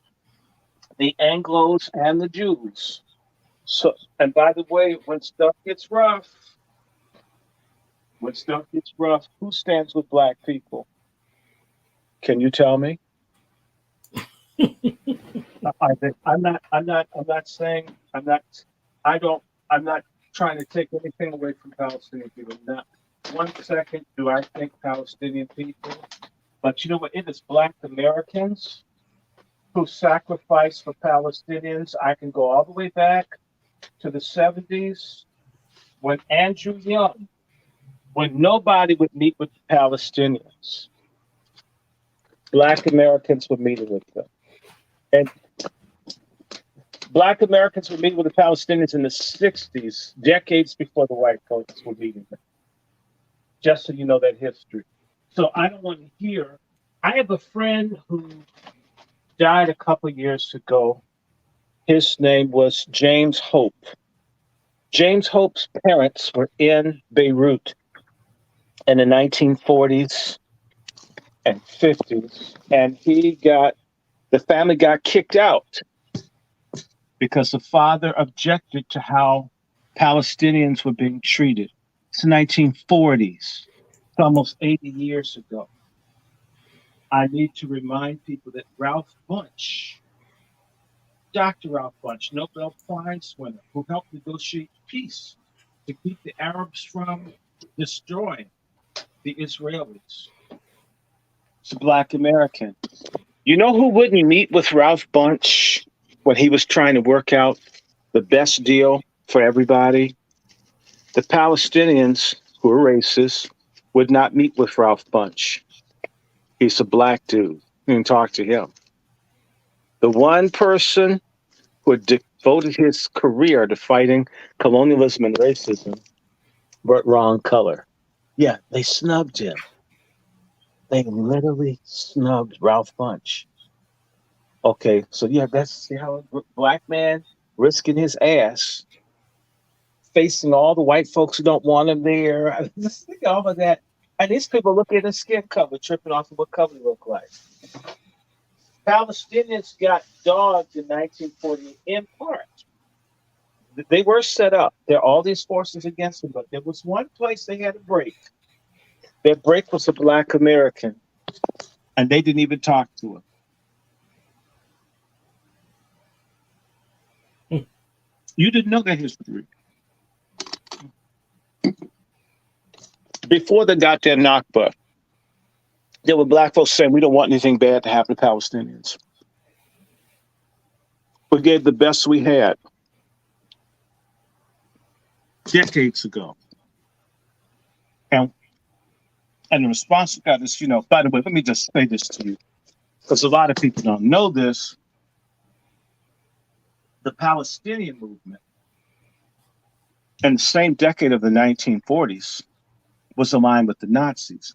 The Anglos and the Jews. So, and by the way, when stuff gets rough, who stands with Black people? Can you tell me? I think I'm not saying I'm not I don't I'm not trying to take anything away from Palestinian people. Not 1 second do I think Palestinian people, but you know what? It is Black Americans who sacrificed for Palestinians. I can go all the way back to the 70s when Andrew Young, when nobody would meet with the Palestinians, Black Americans were meeting with them. And Black Americans were meeting with the Palestinians in the 60s, decades before the white folks were meeting them, just so you know that history. So I don't want to hear. I have a friend who died a couple years ago. His name was James Hope. James Hope's parents were in Beirut in the 1940s and 50s, and the family got kicked out because the father objected to how Palestinians were being treated. It's the 1940s. It's almost 80 years ago. I need to remind people that Ralph Bunche, Dr. Ralph Bunche, Nobel Prize winner, who helped negotiate peace to keep the Arabs from destroying the Israelis. It's a black American. You know who wouldn't meet with Ralph Bunche when he was trying to work out the best deal for everybody? The Palestinians, who are racist, would not meet with Ralph Bunche. He's a black dude. You can talk to him. The one person who had devoted his career to fighting colonialism and racism, but wrong color. Yeah, they snubbed him. They literally snubbed Ralph Bunche. Okay, so yeah, that's see how a black man risking his ass, facing all the white folks who don't want him there. Just think of all of that. And these people look at the skin color, tripping off of what color look like. Palestinians got dogged in 1948 in part. They were set up. There are all these forces against them, but there was one place they had a break. Their break was a black American, and they didn't even talk to him. You didn't know that history. Before the goddamn Nakba, there were black folks saying we don't want anything bad to happen to Palestinians. We gave the best we had decades ago. And the response we got is, by the way, let me just say this to you, because a lot of people don't know this. The Palestinian movement in the same decade of the 1940s was aligned with the Nazis.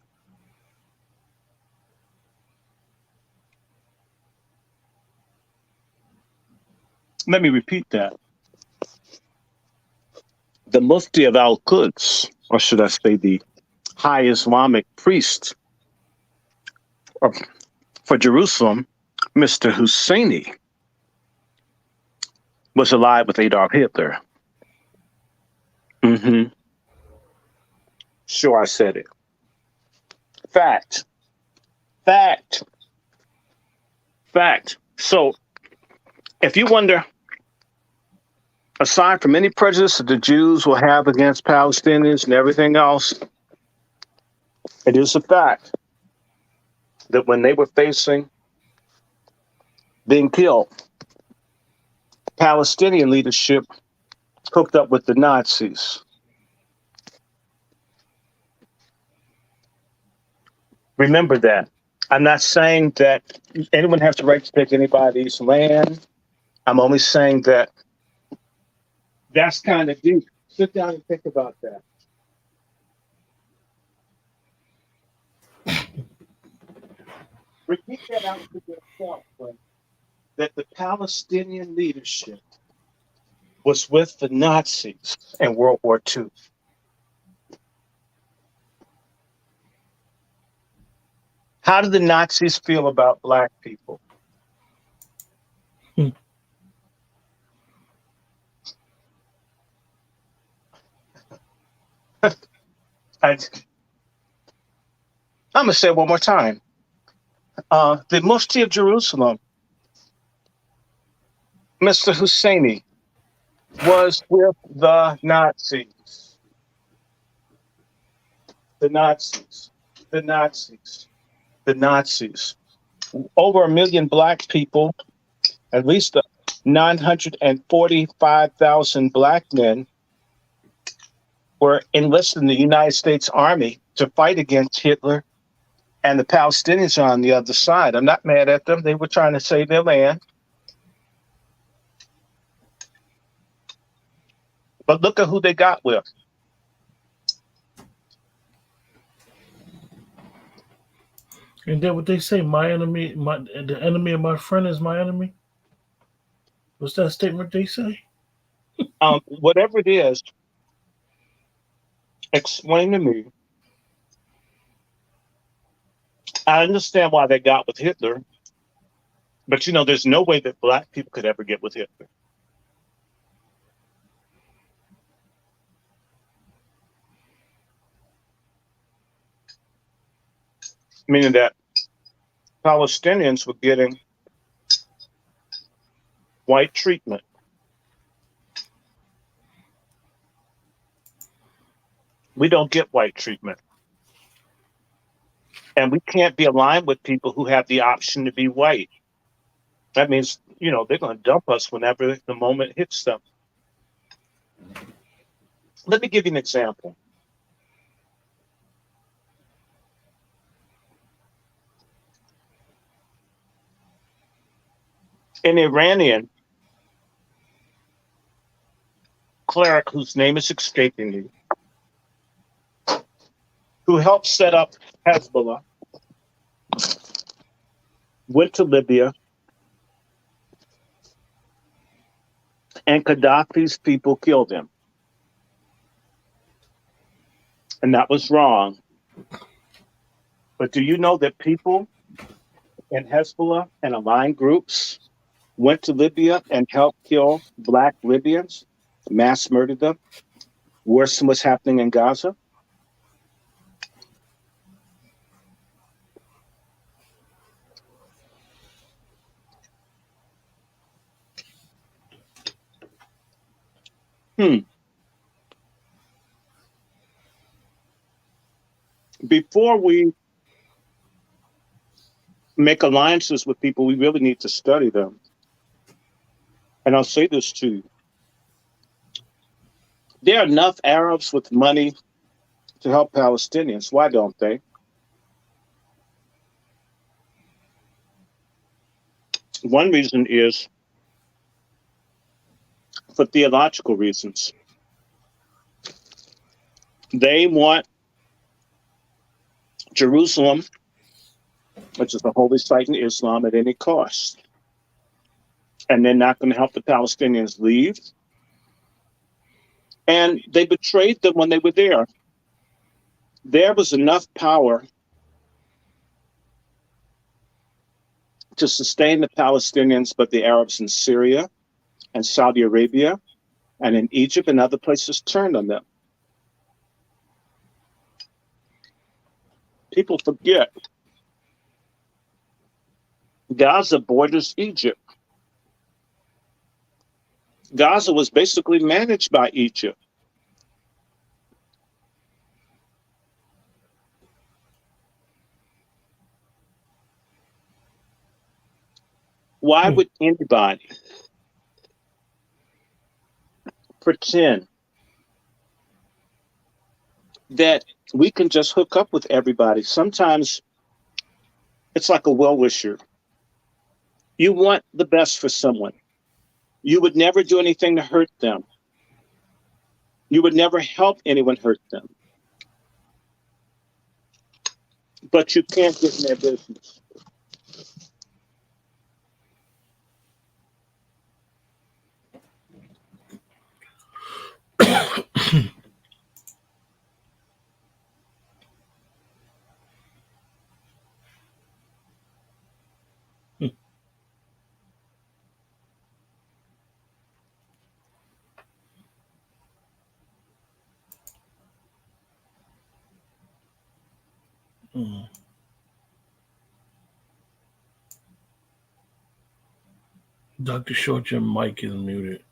Let me repeat that. The Mufti of Al-Quds, or should I say the high Islamic priest for Jerusalem, Mr. Husseini, was alive with Adolf Hitler. Mm-hmm. Sure, I said it. Fact. Fact. Fact. So, if you wonder, aside from any prejudice that the Jews will have against Palestinians and everything else, it is a fact that when they were facing being killed, Palestinian leadership hooked up with the Nazis. Remember that. I'm not saying that anyone has the right to take anybody's land. I'm only saying that that's kind of deep. Sit down and think about that. Repeat that out to your point, Frank, that the Palestinian leadership was with the Nazis in World War II. How did the Nazis feel about black people? I'm going to say it one more time. The Mufti of Jerusalem, Mr. Husseini, was with the Nazis. The Nazis. The Nazis. The Nazis. Over 1 million black people, at least 945,000 black men were enlisted in the United States Army to fight against Hitler, and the Palestinians are on the other side. I'm not mad at them. They were trying to save their land. But look at who they got with. Ain't that what they say? The enemy of my friend is my enemy. What's that statement they say? Whatever it is, explain to me. I understand why they got with Hitler, but there's no way that black people could ever get with Hitler. Meaning that Palestinians were getting white treatment. We don't get white treatment. And we can't be aligned with people who have the option to be white. That means, they're going to dump us whenever the moment hits them. Let me give you an example. An Iranian cleric whose name is escaping me, who helped set up Hezbollah, went to Libya, and Gaddafi's people killed him. And that was wrong. But do you know that people in Hezbollah and aligned groups went to Libya and helped kill Black Libyans, mass murdered them, worse than what's happening in Gaza? Before we make alliances with people, we really need to study them. And I'll say this to you. There are enough Arabs with money to help Palestinians. Why don't they? One reason is for theological reasons. They want Jerusalem, which is the holy site in Islam, at any cost. And they're not going to help the Palestinians leave. And they betrayed them when they were there. There was enough power to sustain the Palestinians, but the Arabs in Syria and Saudi Arabia and in Egypt and other places turned on them. People forget Gaza borders Egypt. Gaza was basically managed by Egypt. Why would anybody pretend that we can just hook up with everybody? Sometimes it's like a well-wisher. You want the best for someone. You would never do anything to hurt them. You would never help anyone hurt them. But you can't get in their business. Dr. Short, your mic is muted.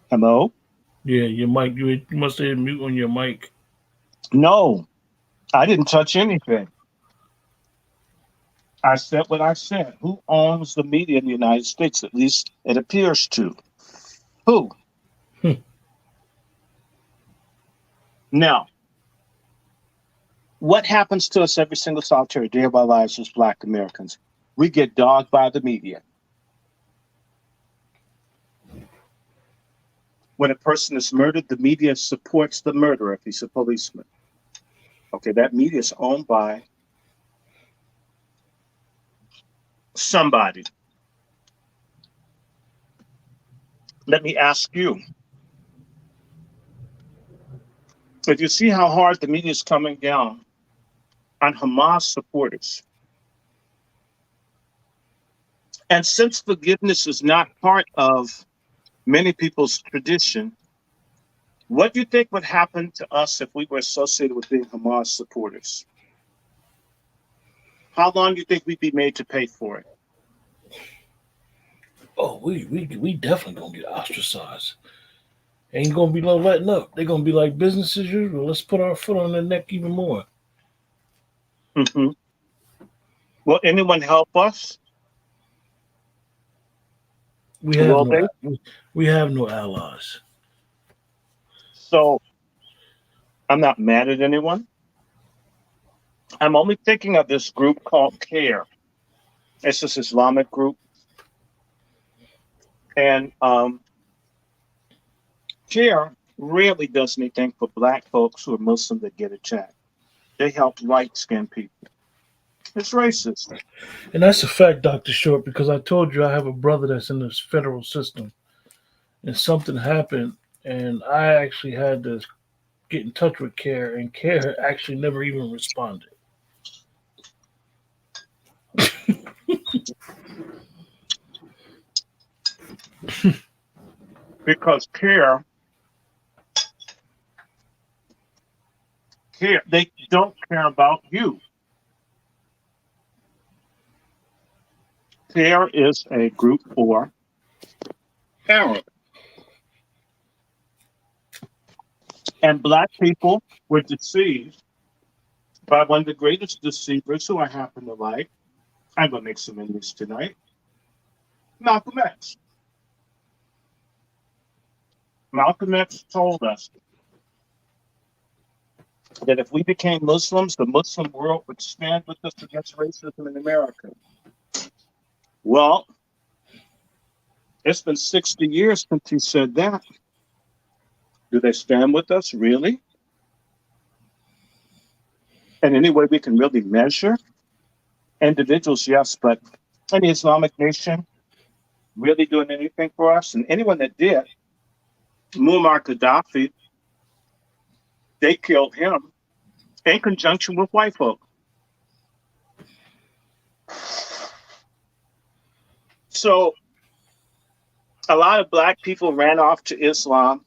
Hello? Yeah, your mic. You must have hit mute on your mic. No, I didn't touch anything. I said what I said. Who owns the media in the United States? At least it appears to. Who? Now, what happens to us every single solitary day of our lives as Black Americans? We get dogged by the media. When a person is murdered, the media supports the murderer if he's a policeman. Okay, that media is owned by somebody. Let me ask you, if you see how hard the media is coming down on Hamas supporters, and since forgiveness is not part of many people's tradition, what do you think would happen to us if we were associated with being Hamas supporters? How long do you think we'd be made to pay for it? Oh, we definitely gonna get ostracized. Ain't gonna be no letting up. They're gonna be like business as usual. Let's put our foot on their neck even more. Hmm. Will anyone help us? We have Will no they? we have no allies. So I'm not mad at anyone. I'm only thinking of this group called CARE. It's this Islamic group. And CARE really does anything for black folks who are Muslim that get attacked. They help light skinned people. It's racist. And that's a fact, Dr. Short, because I told you I have a brother that's in this federal system and something happened and I actually had to get in touch with CARE and CARE actually never even responded. Because CARE, they don't care about you. CARE is a group for Arab. And black people were deceived by one of the greatest deceivers who I happen to like. I'm going to make some enemies tonight. Malcolm X. Malcolm X told us that if we became Muslims, the Muslim world would stand with us against racism in America. Well, it's been 60 years since he said that. Do they stand with us, really? And any way we can really measure? Individuals, yes, but any Islamic nation really doing anything for us? And anyone that did, Muammar Gaddafi, they killed him in conjunction with white folk. So a lot of black people ran off to Islam,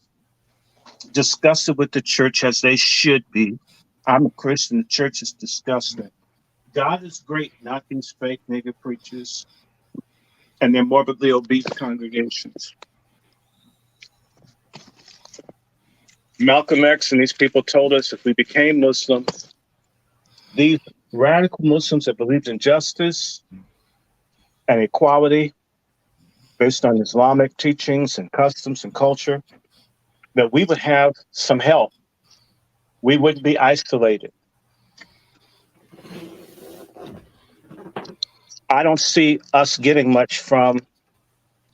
disgusted with the church as they should be. I'm a Christian, the church is disgusting. God is great, not these fake nigger preachers and their morbidly obese congregations. Malcolm X and these people told us if we became Muslim, these radical Muslims that believed in justice and equality based on Islamic teachings and customs and culture, that we would have some help. We wouldn't be isolated. I don't see us getting much from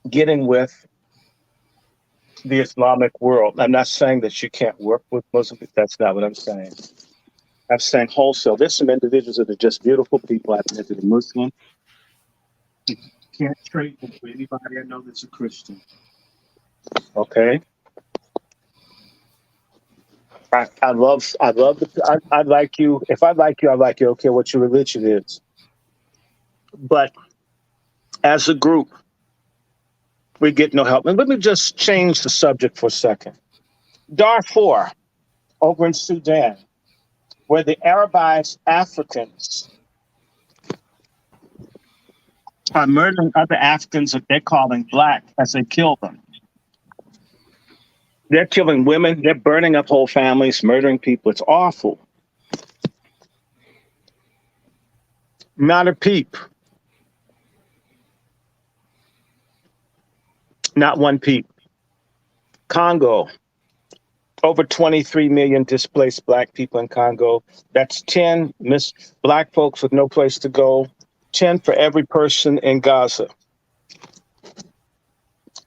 getting with the Islamic world. I'm not saying that you can't work with Muslims. That's not what I'm saying. I'm saying wholesale. There's some individuals that are just beautiful people. I've met that are Muslim. You can't trade them for anybody I know that's a Christian. Okay. I'd like you. If I like you, I like you. I don't care what your religion is. But as a group, we get no help. And let me just change the subject for a second. Darfur, over in Sudan, where the Arabized Africans are murdering other Africans that they're calling black as they kill them. They're killing women. They're burning up whole families, murdering people. It's awful. Not a peep. Not one peep. Congo, over 23 million displaced black people in Congo. That's 10 black folks with no place to go, 10 for every person in Gaza.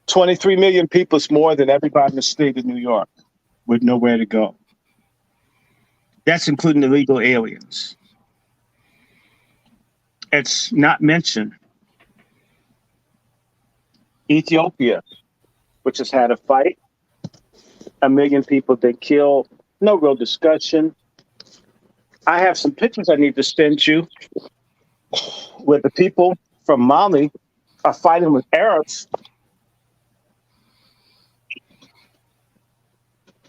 23 million people is more than everybody in the state of New York with nowhere to go. That's including illegal aliens. It's not mentioned Ethiopia, which has had a fight, 1 million people been killed, no real discussion. I have some pictures I need to send you where the people from Mali are fighting with Arabs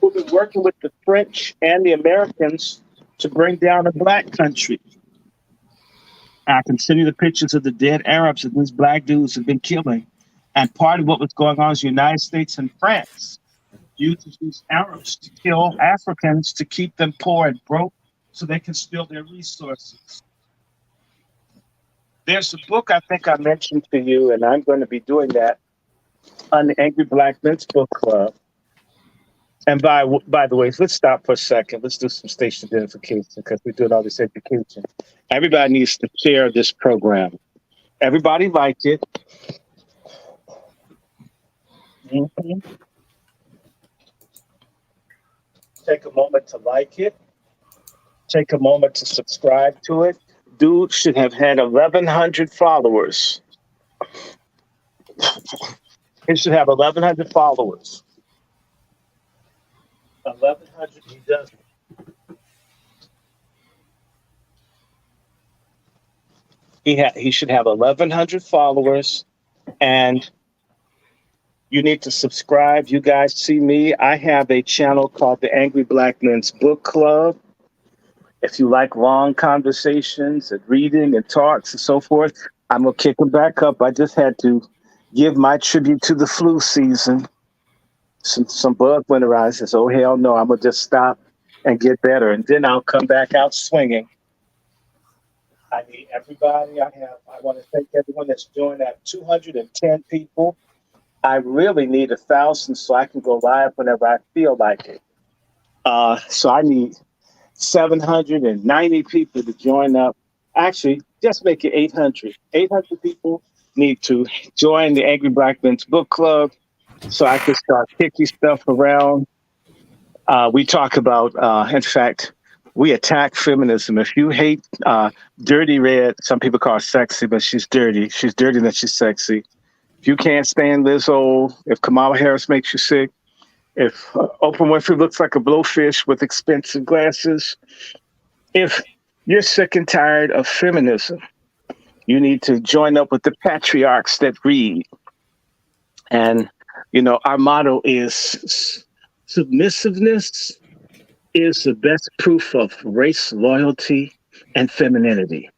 who've been working with the French and the Americans to bring down a black country. I can send you the pictures of the dead Arabs that these black dudes have been killing. And part of what was going on is the United States and France uses these Arabs to kill Africans to keep them poor and broke so they can steal their resources. There's a book I think I mentioned to you, and I'm going to be doing that on the Angry Black Men's Book Club. And by the way, let's stop for a second. Let's do some station identification because we're doing all this education. Everybody needs to share this program. Everybody like it. Mhm. Take a moment to like it. Take a moment to subscribe to it. Dude should have had 1,100 followers. He should have 1,100 followers. 1,100. He doesn't. He should have 1,100 followers, and you need to subscribe. You guys see me. I have a channel called the Angry Black Men's Book Club. If you like long conversations and reading and talks and so forth, I'm going to kick them back up. I just had to give my tribute to the flu season. Some bug winterizers. Oh, hell no. I'm going to just stop and get better. And then I'll come back out swinging. I need everybody I want to thank everyone that's joined. I have 210 people. I really need 1,000 so I can go live whenever I feel like it. So I need 790 people to join up. Actually, just make it 800. 800 people need to join the Angry Black Men's Book Club so I can start kicking stuff around. We talk about, in fact, we attack feminism. If you hate Dirty Red, some people call her sexy, but she's dirty. She's dirty and she's sexy. If you can't stand Lizzo, if Kamala Harris makes you sick, if Oprah Winfrey looks like a blowfish with expensive glasses, if you're sick and tired of feminism, you need to join up with the patriarchs that read. And, our motto is submissiveness is the best proof of race loyalty and femininity.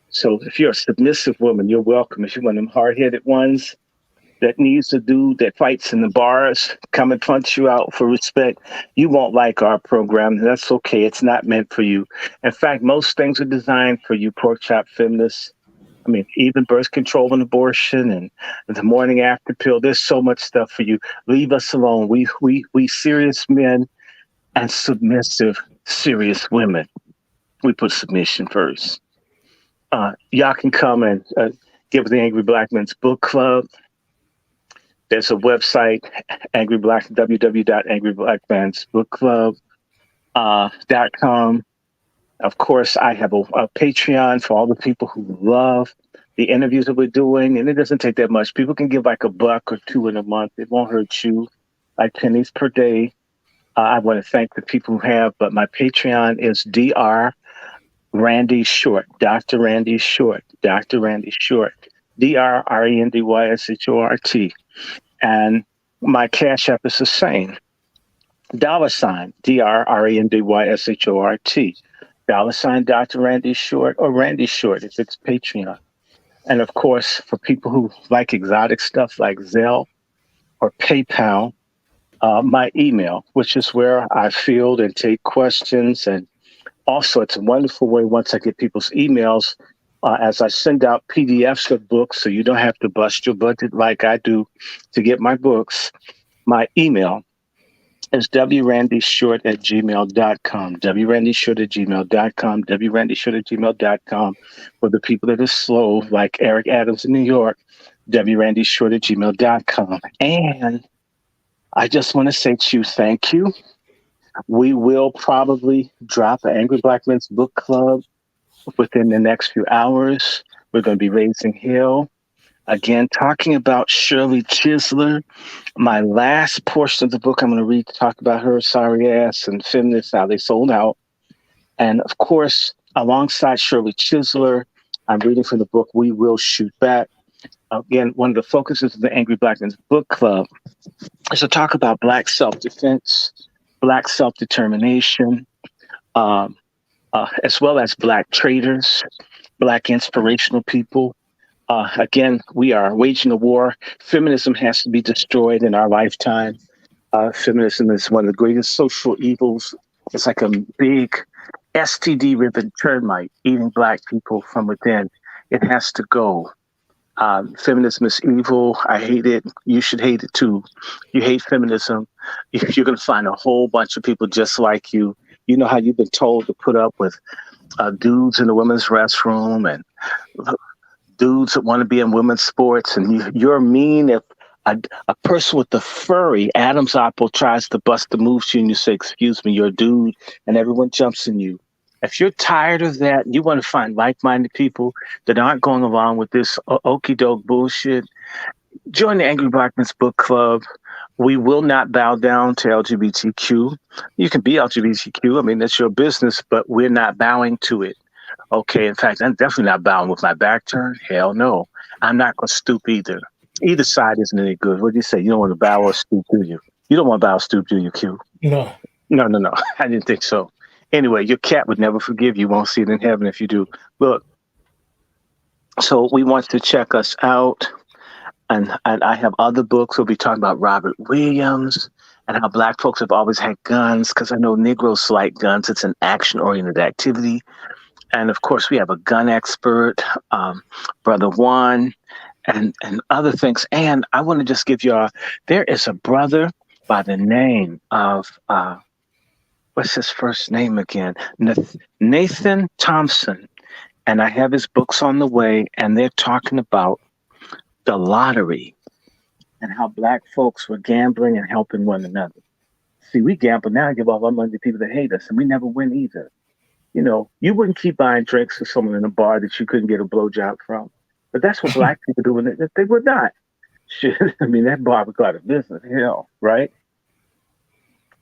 So if you're a submissive woman, you're welcome. If you're one of them hard-headed ones that needs a dude that fights in the bars, come and punch you out for respect, you won't like our program. That's okay. It's not meant for you. In fact, most things are designed for you pork chop feminists. I mean, even birth control and abortion and the morning after pill. There's so much stuff for you. Leave us alone. We serious men and submissive, serious women. We put submission first. Y'all can come and give the Angry Black Men's Book Club. There's a website, www.angryblackmansbookclub.com. Of course, I have a Patreon for all the people who love the interviews that we're doing, and it doesn't take that much. People can give like $1 or $2 in a month. It won't hurt you, like pennies per day. I want to thank the people who have, but my Patreon is Dr. Randy Short, Dr. Randy Short, Dr. Randy Short, DrRendyShort. And my Cash App is the same. $, DrRendyShort, $ Dr. Randy Short or Randy Short if it's Patreon. And of course, for people who like exotic stuff like Zelle or PayPal, my email, which is where I field and take questions. And also, it's a wonderful way once I get people's emails, as I send out PDFs of books so you don't have to bust your budget like I do to get my books. My email is wrandyshort@gmail.com, wrandyshort@gmail.com, wrandyshort@gmail.com. For the people that are slow, like Eric Adams in New York, wrandyshort@gmail.com. And I just want to say to you, thank you. We will probably drop an Angry Black Men's Book Club within the next few hours. We're going to be raising hell. Again, talking about Shirley Chisler. My last portion of the book I'm going to read to talk about her sorry ass and feminists, how they sold out. And of course, alongside Shirley Chisler, I'm reading from the book We Will Shoot Back. Again, one of the focuses of the Angry Black Men's Book Club is to talk about Black self-defense, Black self-determination, as well as Black traders, Black inspirational people. Again, we are waging a war. Feminism has to be destroyed in our lifetime. Feminism is one of the greatest social evils. It's like a big STD-ridden termite eating black people from within. It has to go. Feminism is evil. I hate it. You should hate it too. You hate feminism. You're going to find a whole bunch of people just like you. You know how you've been told to put up with dudes in the women's restroom and dudes that want to be in women's sports, and you're mean if a person with the furry Adam's apple tries to bust the move to you and you say, "Excuse me, you're a dude," and everyone jumps in you. If you're tired of that, you want to find like-minded people that aren't going along with this okey doke bullshit. Join the Angry Black Men's Book Club. We will not bow down to LGBTQ. You can be LGBTQ. I mean, that's your business, but we're not bowing to it. Okay, in fact, I'm definitely not bowing with my back turned. Hell no. I'm not going to stoop either. Either side isn't any good. What do you say? You don't want to bow or stoop, do you? You don't want to bow or stoop, do you, Q? No. No, no, no. I didn't think so. Anyway, your cat would never forgive you. Won't see it in heaven if you do. Look, so we want to check us out. And I have other books. We'll be talking about Robert Williams and how black folks have always had guns, because I know Negroes like guns. It's an action-oriented activity. And of course, we have a gun expert, Brother Juan, and other things. And I want to just give you there is a brother by the name of, what's his first name again? Nathan Thompson. And I have his books on the way, and they're talking about the lottery and how black folks were gambling and helping one another. See, we gamble now and give all our money to people that hate us, and we never win either. You know, you wouldn't keep buying drinks for someone in a bar that you couldn't get a blowjob from. But that's what black people do, and they would not. Shit, I mean, that bar would go out of business, hell, right?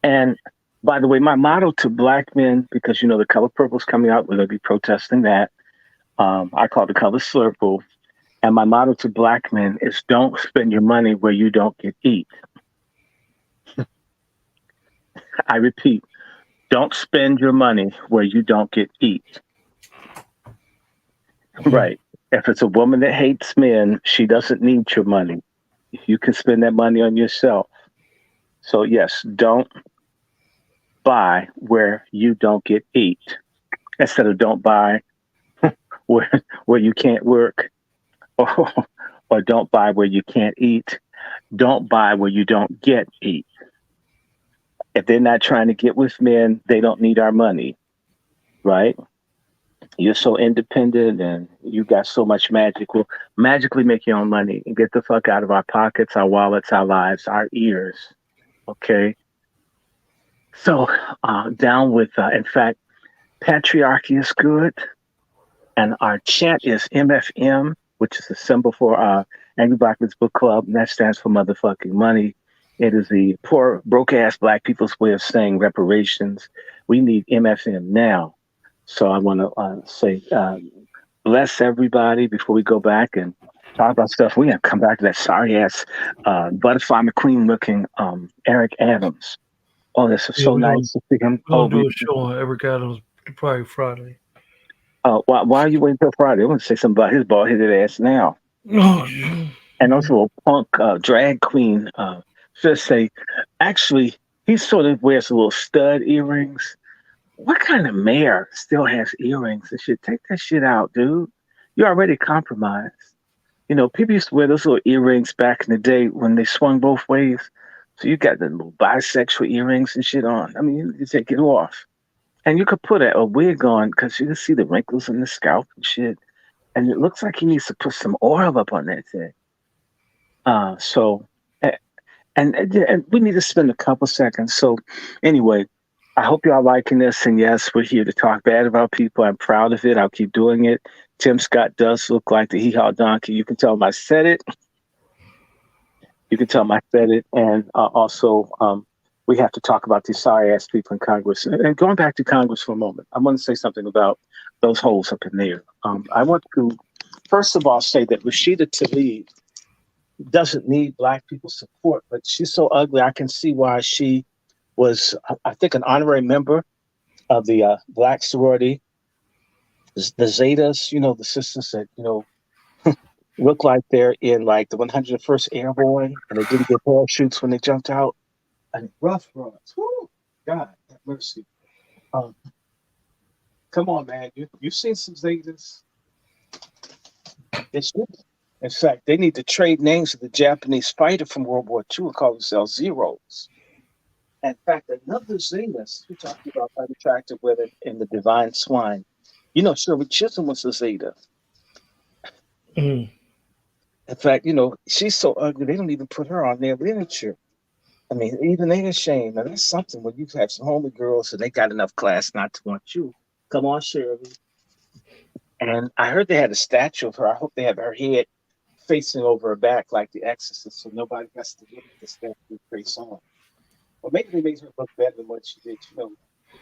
And by the way, my motto to black men, because you know the color purple's coming out, we're going to be protesting that. I call it the color circle. And my motto to black men is don't spend your money where you don't get eat. I repeat, don't spend your money where you don't get eat. Right. If it's a woman that hates men, she doesn't need your money. You can spend that money on yourself. So yes, don't buy where you don't get eat. Instead of don't buy where you can't work. Or don't buy where you can't eat. Don't buy where you don't get eat. If they're not trying to get with men, they don't need our money, right? You're so independent and you got so much magic. Well, magically make your own money and get the fuck out of our pockets, our wallets, our lives, our ears, okay? So down with, in fact, patriarchy is good. And our chant is MFM, which is a symbol for Angry Black Men's Book Club, and that stands for motherfucking money. It is the poor, broke-ass black people's way of saying reparations. We need MFM now. So I want to say bless everybody before we go back and talk about stuff. We have to come back to that sorry-ass Butterfly McQueen-looking Eric Adams. Oh, that's so nice to see him. We'll do a show on Eric Adams probably Friday. Why are you waiting till Friday? I want to say something about his bald-headed ass now. Oh, And also a punk drag queen. Just say, actually, he sort of wears little stud earrings. What kind of mayor still has earrings and shit? Take that shit out, dude. You're already compromised. You know, people used to wear those little earrings back in the day when they swung both ways. So you got the little bisexual earrings and shit on. I mean, you take it off. And you could put a wig on because you can see the wrinkles in the scalp and shit. And it looks like he needs to put some oil up on that thing. And we need to spend a couple seconds. So anyway, I hope y'all liking this. And yes, we're here to talk bad about people. I'm proud of it. I'll keep doing it. Tim Scott does look like the hee-haw donkey. You can tell him I said it. You can tell him I said it. And also, we have to talk about these sorry-ass people in Congress. And going back to Congress for a moment, I want to say something about those holes up in there. I want to, first of all, say that Rashida Tlaib doesn't need black people's support, but she's so ugly, I can see why she was, I think, an honorary member of the black sorority, the Zetas, you know, the sisters that, you know, look like they're in like the 101st Airborne and they didn't get parachutes when they jumped out. And rough broads. Woo! God have mercy. Um, Come on, man. You've seen some Zetas. They should. In fact, they need to trade names of the Japanese fighter from World War II and call themselves Zeros. In fact, another Zetas, we talked about unattractive women in the Divine Swine. You know, Shirley Chisholm was a Zeta. Mm. In fact, she's so ugly, they don't even put her on their literature. I mean, even they ashamed. Now, that's something when you have some homely girls and they got enough class not to want you. Come on, Shirley. And I heard they had a statue of her. I hope they have her head facing over her back like the Exorcist, so nobody has to look at the statue face on. Or maybe they made her look better than what she did.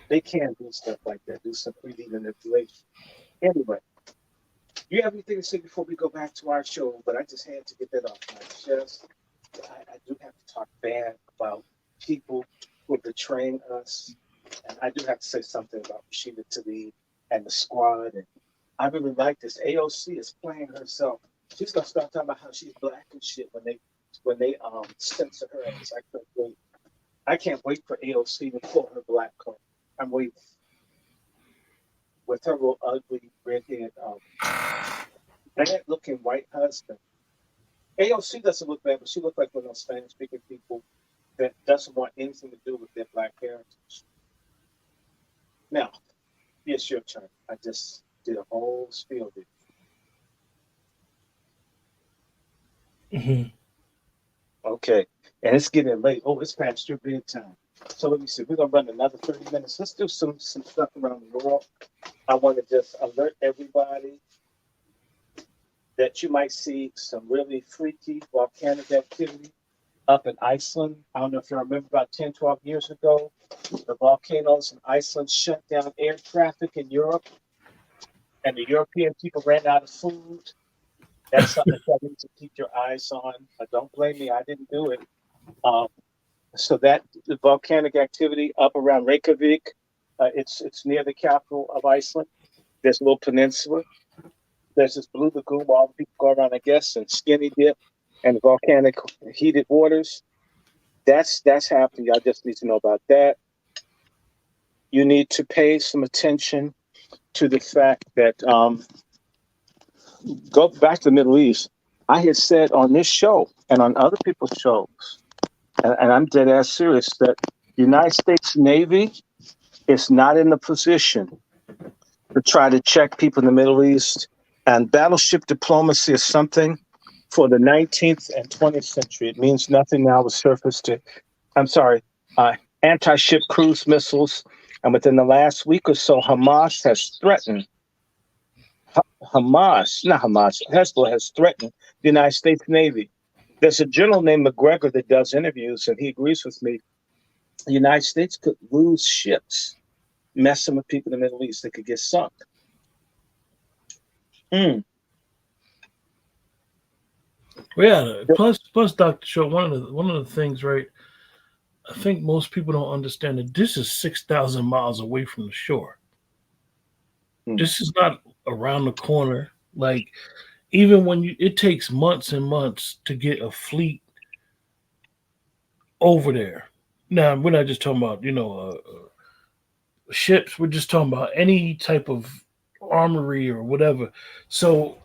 They can do stuff like that, do some 3D manipulation. Anyway, you have anything to say before we go back to our show? But I just had to get that off my chest. I do have to talk bad about people who are betraying us. And I do have to say something about Rashida Tlaib and the squad. And I really like this. AOC is playing herself. She's gonna start talking about how she's black and shit when they censor her ass. I can't wait. I can't wait for AOC to pull her black card. I'm waiting with her real ugly redhead, bad looking white husband. AOC doesn't look bad, but she looks like one of those Spanish speaking people that doesn't want anything to do with their black heritage. Now, it's your turn. I just did a whole spiel there. Mhm. Okay. And it's getting late. Oh, it's past your bedtime. So let me see. We're gonna run another 30 minutes. Let's do some stuff around the world. I want to just alert everybody that you might see some really freaky volcanic activity up in Iceland. I don't know if you remember about 10, 12 years ago, the volcanoes in Iceland shut down air traffic in Europe, and the European people ran out of food. That's something that you need to keep your eyes on. Don't blame me, I didn't do it. Um, so that the volcanic activity up around Reykjavik, it's near the capital of Iceland. There's a little peninsula. There's this blue lagoon where all the people go around, I guess, and skinny dip and the volcanic heated waters. That's happening. I just need to know about that. You need to pay some attention to the fact that go back to the Middle East. I had said on this show and on other people's shows, and I'm dead ass serious, that the United States Navy is not in the position to try to check people in the Middle East. And battleship diplomacy is something for the 19th and 20th century. It means nothing now with anti-ship cruise missiles. And within the last week or so, Hamas has threatened, Hezbollah has threatened the United States Navy. There's a general named McGregor that does interviews, and he agrees with me. The United States could lose ships messing with people in the Middle East that could get sunk. Well, yeah. Plus, Dr. Shaw, one of the things, right? I think most people don't understand that this is 6,000 miles away from the shore. This is not around the corner. Like, even when it takes months and months to get a fleet over there. Now, we're not just talking about, ships. We're just talking about any type of armory or whatever. So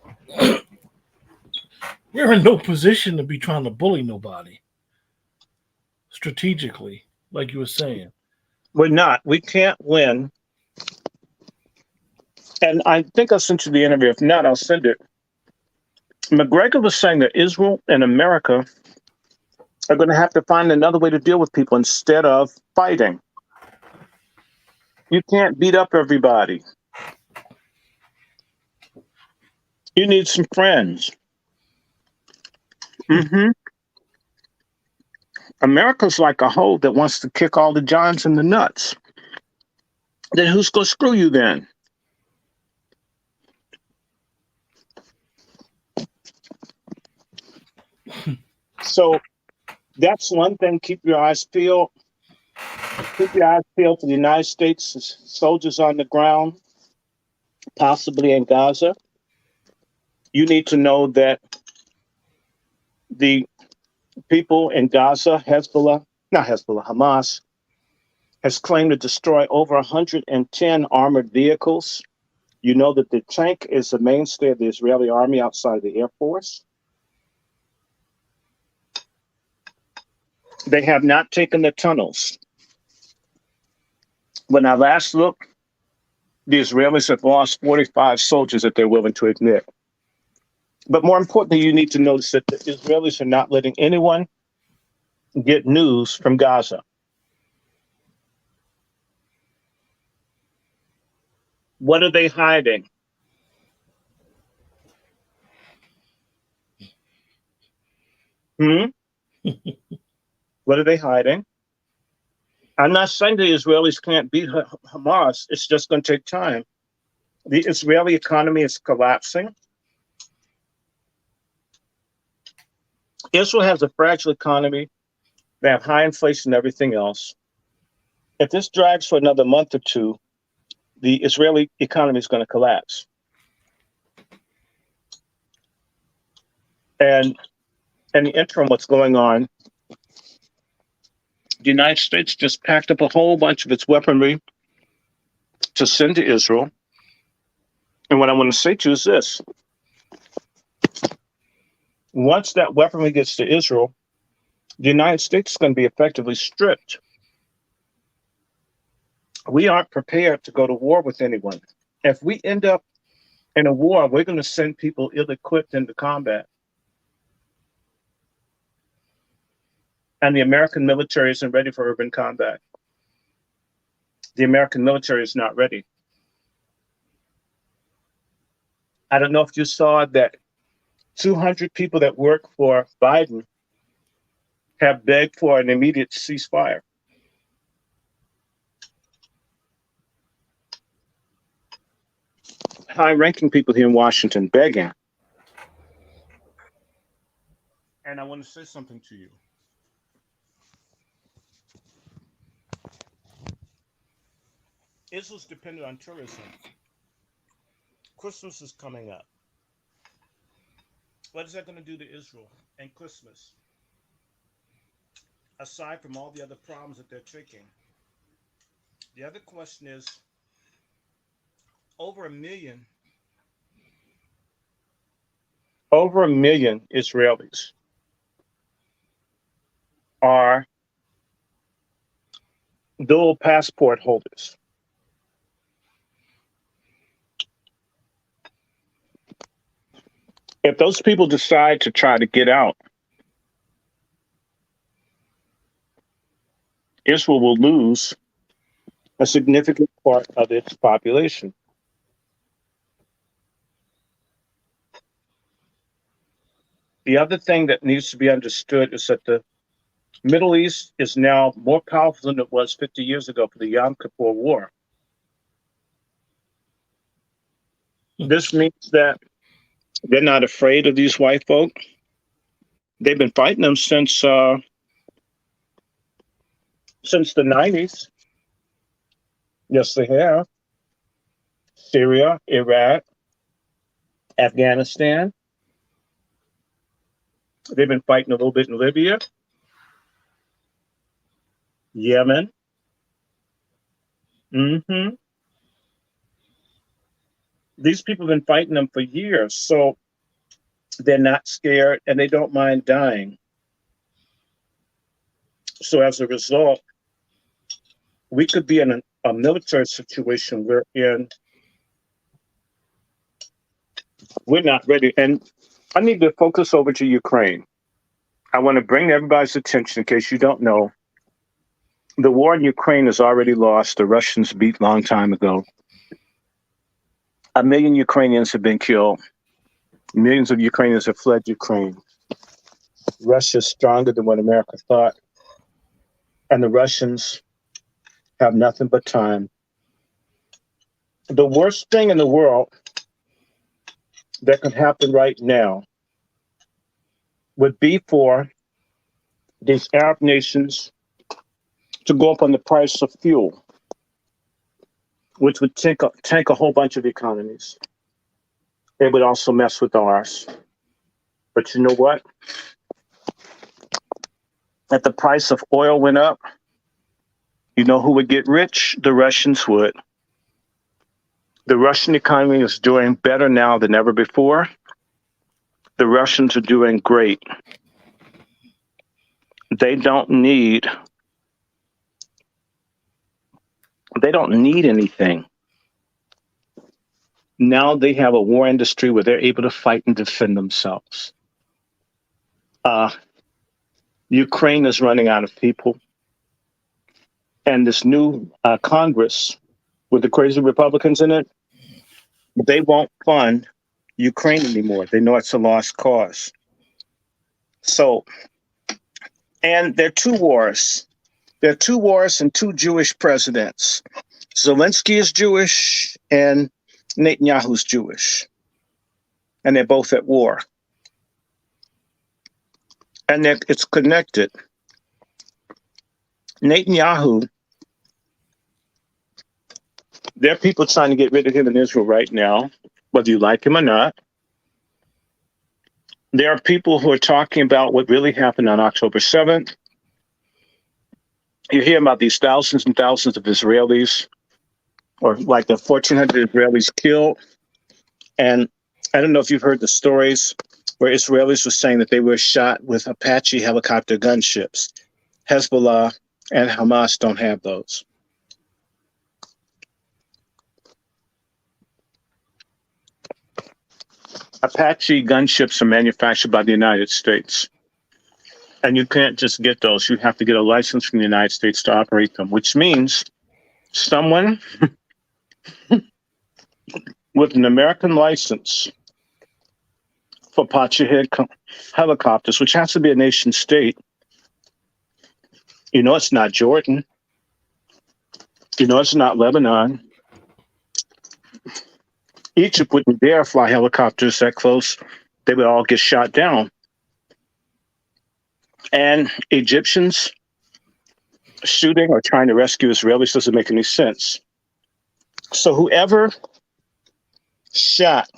we're in no position to be trying to bully nobody strategically, like you were saying. We're not. We can't win. And I think I'll send you the interview. If not, I'll send it. McGregor was saying that Israel and America are going to have to find another way to deal with people instead of fighting. You can't beat up everybody. You need some friends. America's like a hoe that wants to kick all the Johns in the nuts. Then who's going to screw you then? So that's one thing. Keep your eyes peeled. Keep your eyes peeled for the United States soldiers on the ground, possibly in Gaza. You need to know that the people in Gaza, Hezbollah, not Hezbollah, Hamas, has claimed to destroy over 110 armored vehicles. You know that the tank is the mainstay of the Israeli army outside of the Air Force. They have not taken the tunnels. When I last looked, the Israelis have lost 45 soldiers that they're willing to admit. But more importantly, you need to notice that the Israelis are not letting anyone get news from Gaza. What are they hiding? What are they hiding? I'm not saying the Israelis can't beat Hamas. It's just going to take time. The Israeli economy is collapsing. Israel has a fragile economy. They have high inflation and everything else. If this drags for another month or two, the Israeli economy is going to collapse. And in the interim, what's going on, the United States just packed up a whole bunch of its weaponry to send to Israel. And what I want to say to you is this. Once that weaponry gets to Israel, the United States is going to be effectively stripped. We aren't prepared to go to war with anyone. If we end up in a war, we're going to send people ill-equipped into combat. And the American military isn't ready for urban combat. The American military is not ready. I don't know if you saw that 200 people that work for Biden have begged for an immediate ceasefire. High-ranking people here in Washington begging. And I want to say something to you. Israel's dependent on tourism. Christmas is coming up. What is that going to do to Israel and Christmas? Aside from all the other problems that they're taking. The other question is, over a million Israelis are dual passport holders. If those people decide to try to get out, Israel will lose a significant part of its population. The other thing that needs to be understood is that the Middle East is now more powerful than it was 50 years ago for the Yom Kippur War. This means that they're not afraid of these white folk. They've been fighting them since the 90s. Yes, they have. Syria, Iraq, Afghanistan. They've been fighting a little bit in Libya, Yemen. These people have been fighting them for years, so they're not scared and they don't mind dying. So as a result, we could be in a military situation wherein we're not ready. And I need to focus over to Ukraine. I want to bring everybody's attention, in case you don't know, the war in Ukraine is already lost. The Russians beat a long time ago. 1 million Ukrainians have been killed. Millions of Ukrainians have fled Ukraine. Russia is stronger than what America thought. And the Russians have nothing but time. The worst thing in the world that could happen right now would be for these Arab nations to go up on the price of fuel, which would tank a whole bunch of economies. It would also mess with ours. But you know what? that the price of oil went up, you know who would get rich? The Russians would. The Russian economy is doing better now than ever before. The Russians are doing great. They don't need anything. Now they have a war industry where they're able to fight and defend themselves. Ukraine is running out of people. And this new Congress with the crazy Republicans in it, they won't fund Ukraine anymore. They know it's a lost cause. So, and there are two wars. There are two wars and two Jewish presidents. Zelensky is Jewish and Netanyahu's Jewish. And they're both at war. And it's connected. Netanyahu, there are people trying to get rid of him in Israel right now, whether you like him or not. There are people who are talking about what really happened on October 7th. You hear about these thousands and thousands of Israelis, or like the 1,400 Israelis killed. And I don't know if you've heard the stories where Israelis were saying that they were shot with Apache helicopter gunships. Hezbollah and Hamas don't have those. Apache gunships are manufactured by the United States. And you can't just get those. You have to get a license from the United States to operate them, which means someone with an American license for Apache helicopters, which has to be a nation state. You know, it's not Jordan. You know, it's not Lebanon. Egypt wouldn't dare fly helicopters that close. They would all get shot down. And Egyptians shooting or trying to rescue Israelis doesn't make any sense. So whoever shot,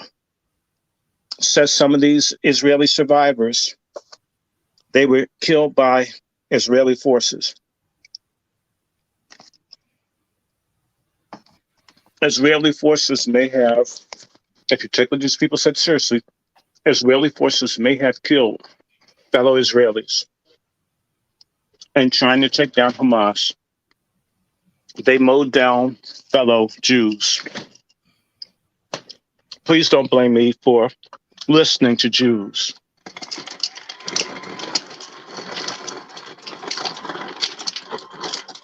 says some of these Israeli survivors, they were killed by Israeli forces. Israeli forces may have, if you take what these people said seriously, Israeli forces may have killed fellow Israelis and trying to take down Hamas. They mowed down fellow Jews. Please don't blame me for listening to Jews.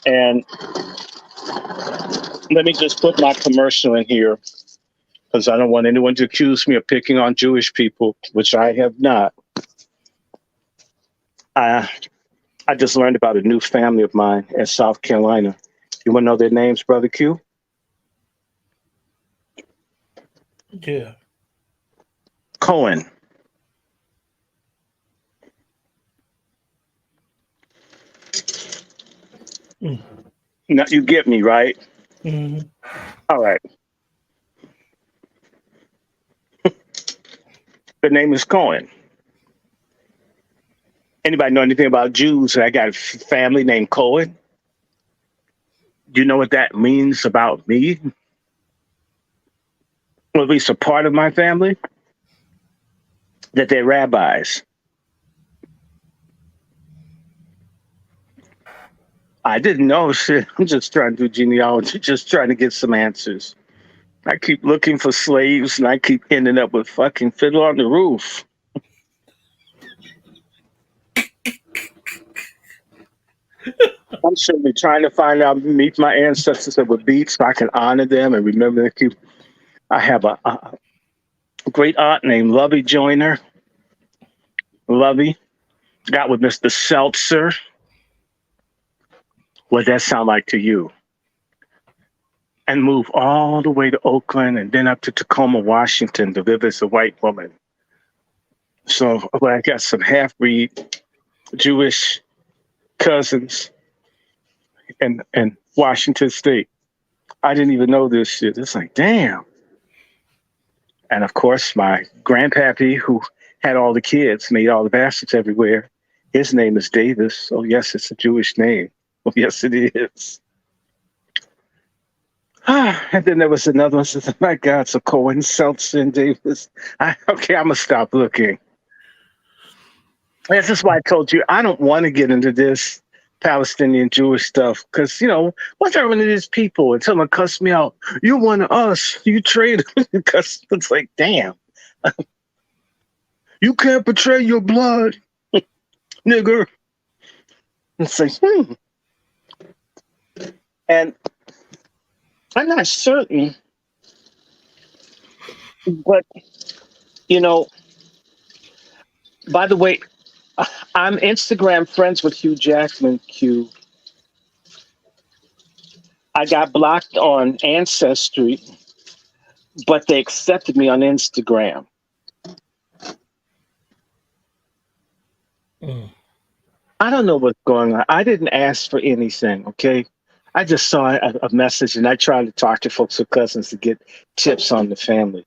And let me just put my commercial in here, because I don't want anyone to accuse me of picking on Jewish people, which I have not. I just learned about a new family of mine in South Carolina. You want to know their names, Brother Q? Yeah. Cohen. Now, you get me, right? Mm-hmm. All right. The name is Cohen. Anybody know anything about Jews? I got a family named Cohen. Do you know what that means about me? Or at least a part of my family? That they're rabbis. I didn't know shit. I'm just trying to do genealogy, just trying to get some answers. I keep looking for slaves and I keep ending up with fucking Fiddler on the Roof. I'm certainly trying to find out, meet my ancestors that were beat so I can honor them and remember to keep. I have a great aunt named Lovey Joyner. Lovey got with Mr. Seltzer. What does that sound like to you? And move all the way to Oakland and then up to Tacoma, Washington to live as a white woman. So I got some half-breed Jewish cousins in Washington State. I didn't even know this shit. It's like, damn. And of course, my grandpappy, who had all the kids, made all the bastards everywhere, His name is Davis. Oh, yes, it's a Jewish name. Oh, yes, it is. And then there was another one. Says, my God, so Cohen, Seltzer, Davis. Okay, I'm going to stop looking. This is why I told you I don't want to get into this Palestinian Jewish stuff because, once I run into these people and someone cuss me out, you're one of us, you traitor. Because it's like, damn, you can't betray your blood, nigger. It's like, And I'm not certain, but, by the way, I'm Instagram friends with Hugh Jackman, Q. I got blocked on Ancestry, but they accepted me on Instagram. I don't know what's going on. I didn't ask for anything, okay? I just saw a message, and I tried to talk to folks or cousins to get tips on the family.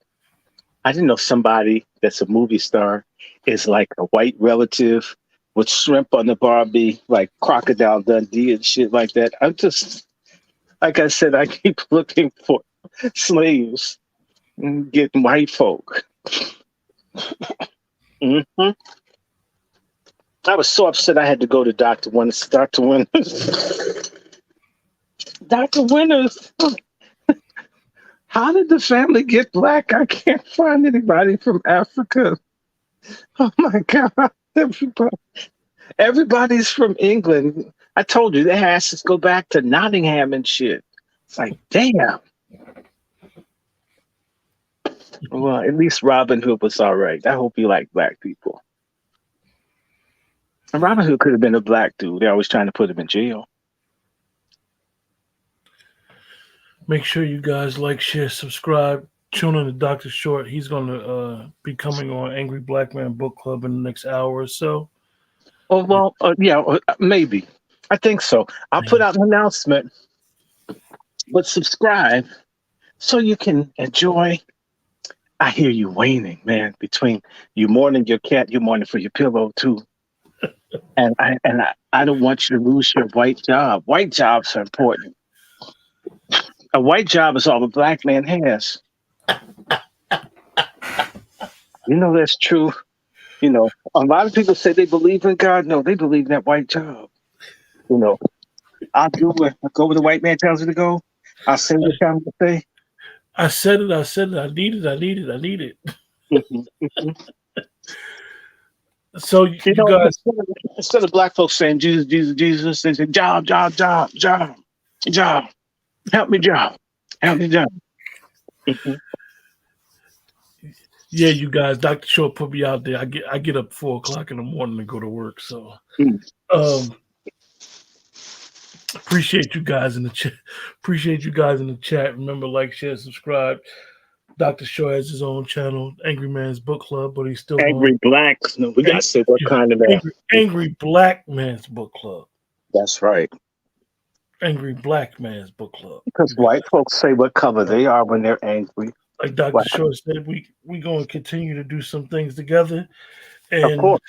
I didn't know somebody that's a movie star is like a white relative with shrimp on the Barbie, like Crocodile Dundee and shit like that. I'm just, like I said, I keep looking for slaves and getting white folk. Mm-hmm. I was so upset I had to go to Dr. Winters. Dr. Winters. Dr. Winters. How did the family get black? I can't find anybody from Africa. Oh my God. Everybody's from England. I told you, their asses go back to Nottingham and shit. It's like, damn. Well, at least Robin Hood was all right. I hope you like black people. And Robin Hood could have been a black dude. They're always trying to put him in jail. Make sure you guys like, share, subscribe. Tune in to Dr. Short. He's going to be coming on Angry Black Man Book Club in the next hour or so. Oh, well, yeah, maybe. I think so. I'll put out an announcement. But subscribe so you can enjoy. I hear you waning, man, between you mourning your cat, you mourning for your pillow, too. And I don't want you to lose your white job. White jobs are important. A white job is all a black man has. That's true. A lot of people say they believe in God. No, they believe in that white job. I'll do it. I'll go where the white man tells me to go. I'll say what I'm to say. I said it. I need it. So you guys, instead of black folks saying Jesus, Jesus, Jesus, they say job, job, job, job, job. Help me, job. Help me, job. Yeah, you guys, Dr. Short put me out there. I get up 4:00 in the morning to go to work. So appreciate you guys in the chat. Remember, like, share, subscribe. Dr. Short has his own channel, Angry Man's Book Club, but he's still Angry Black. No, we gotta say what kind of man. Angry Black Man's Book Club. That's right. Angry Black Man's Book Club. Because white folks say what color they are when they're angry. Like Dr. Short said, we going to continue to do some things together, and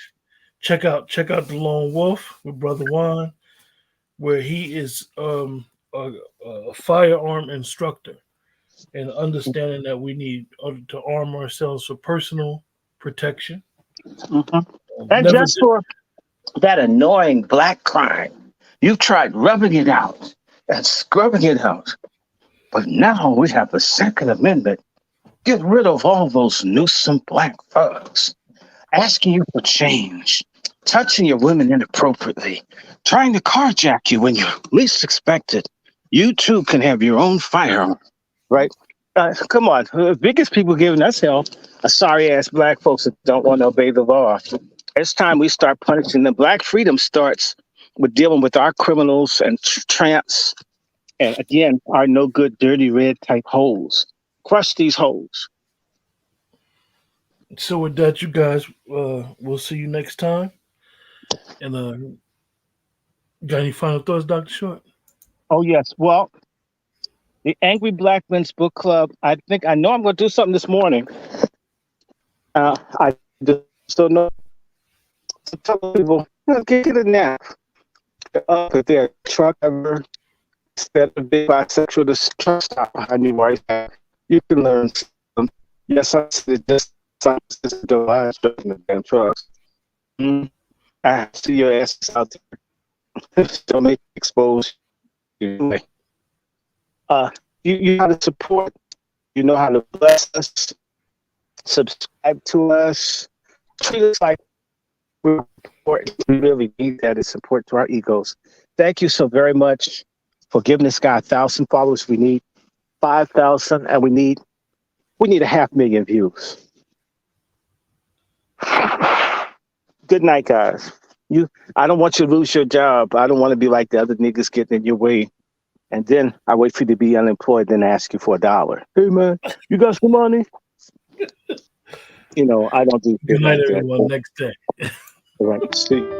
check out The Lone Wolf with Brother Juan, where he is a firearm instructor, and understanding that we need to arm ourselves for personal protection. And just for that annoying black crime, you've tried rubbing it out and scrubbing it out, but now we have the Second Amendment. Get rid of all those newsome black thugs, asking you for change, touching your women inappropriately, trying to carjack you when you least expect it. You too can have your own firearm, right? Come on, the biggest people giving us hell are sorry-ass black folks that don't want to obey the law. It's time we start punishing them. Black freedom starts with dealing with our criminals and tramps, and again, our no good, dirty red type holes. Crush these holes. So with that, you guys, we'll see you next time. And got any final thoughts, Dr. Short? Oh, yes. Well, the Angry Black Men's Book Club, I know I'm going to do something this morning. I just don't know. So tell people, Get a nap. Up if they're a truck driver, instead of big bisexual, this truck stop behind you right there. You can learn some. Yes, I said just some the lines driving the damn trucks. Mm, I see your asses out there. Don't make expose you. You know how to support. You know how to bless us. Subscribe to us. Treat us like we're important. We really need that as support to our egos. Thank you so very much for giving this guy 1,000 followers. We need 5,000, and we need 500,000 views. Good night, guys. I don't want you to lose your job. I don't want to be like the other niggas getting in your way. And then I wait for you to be unemployed, then ask you for $1. Hey man, you got some money? I don't do Good shit night, like that. everyone. Next day. All right, see.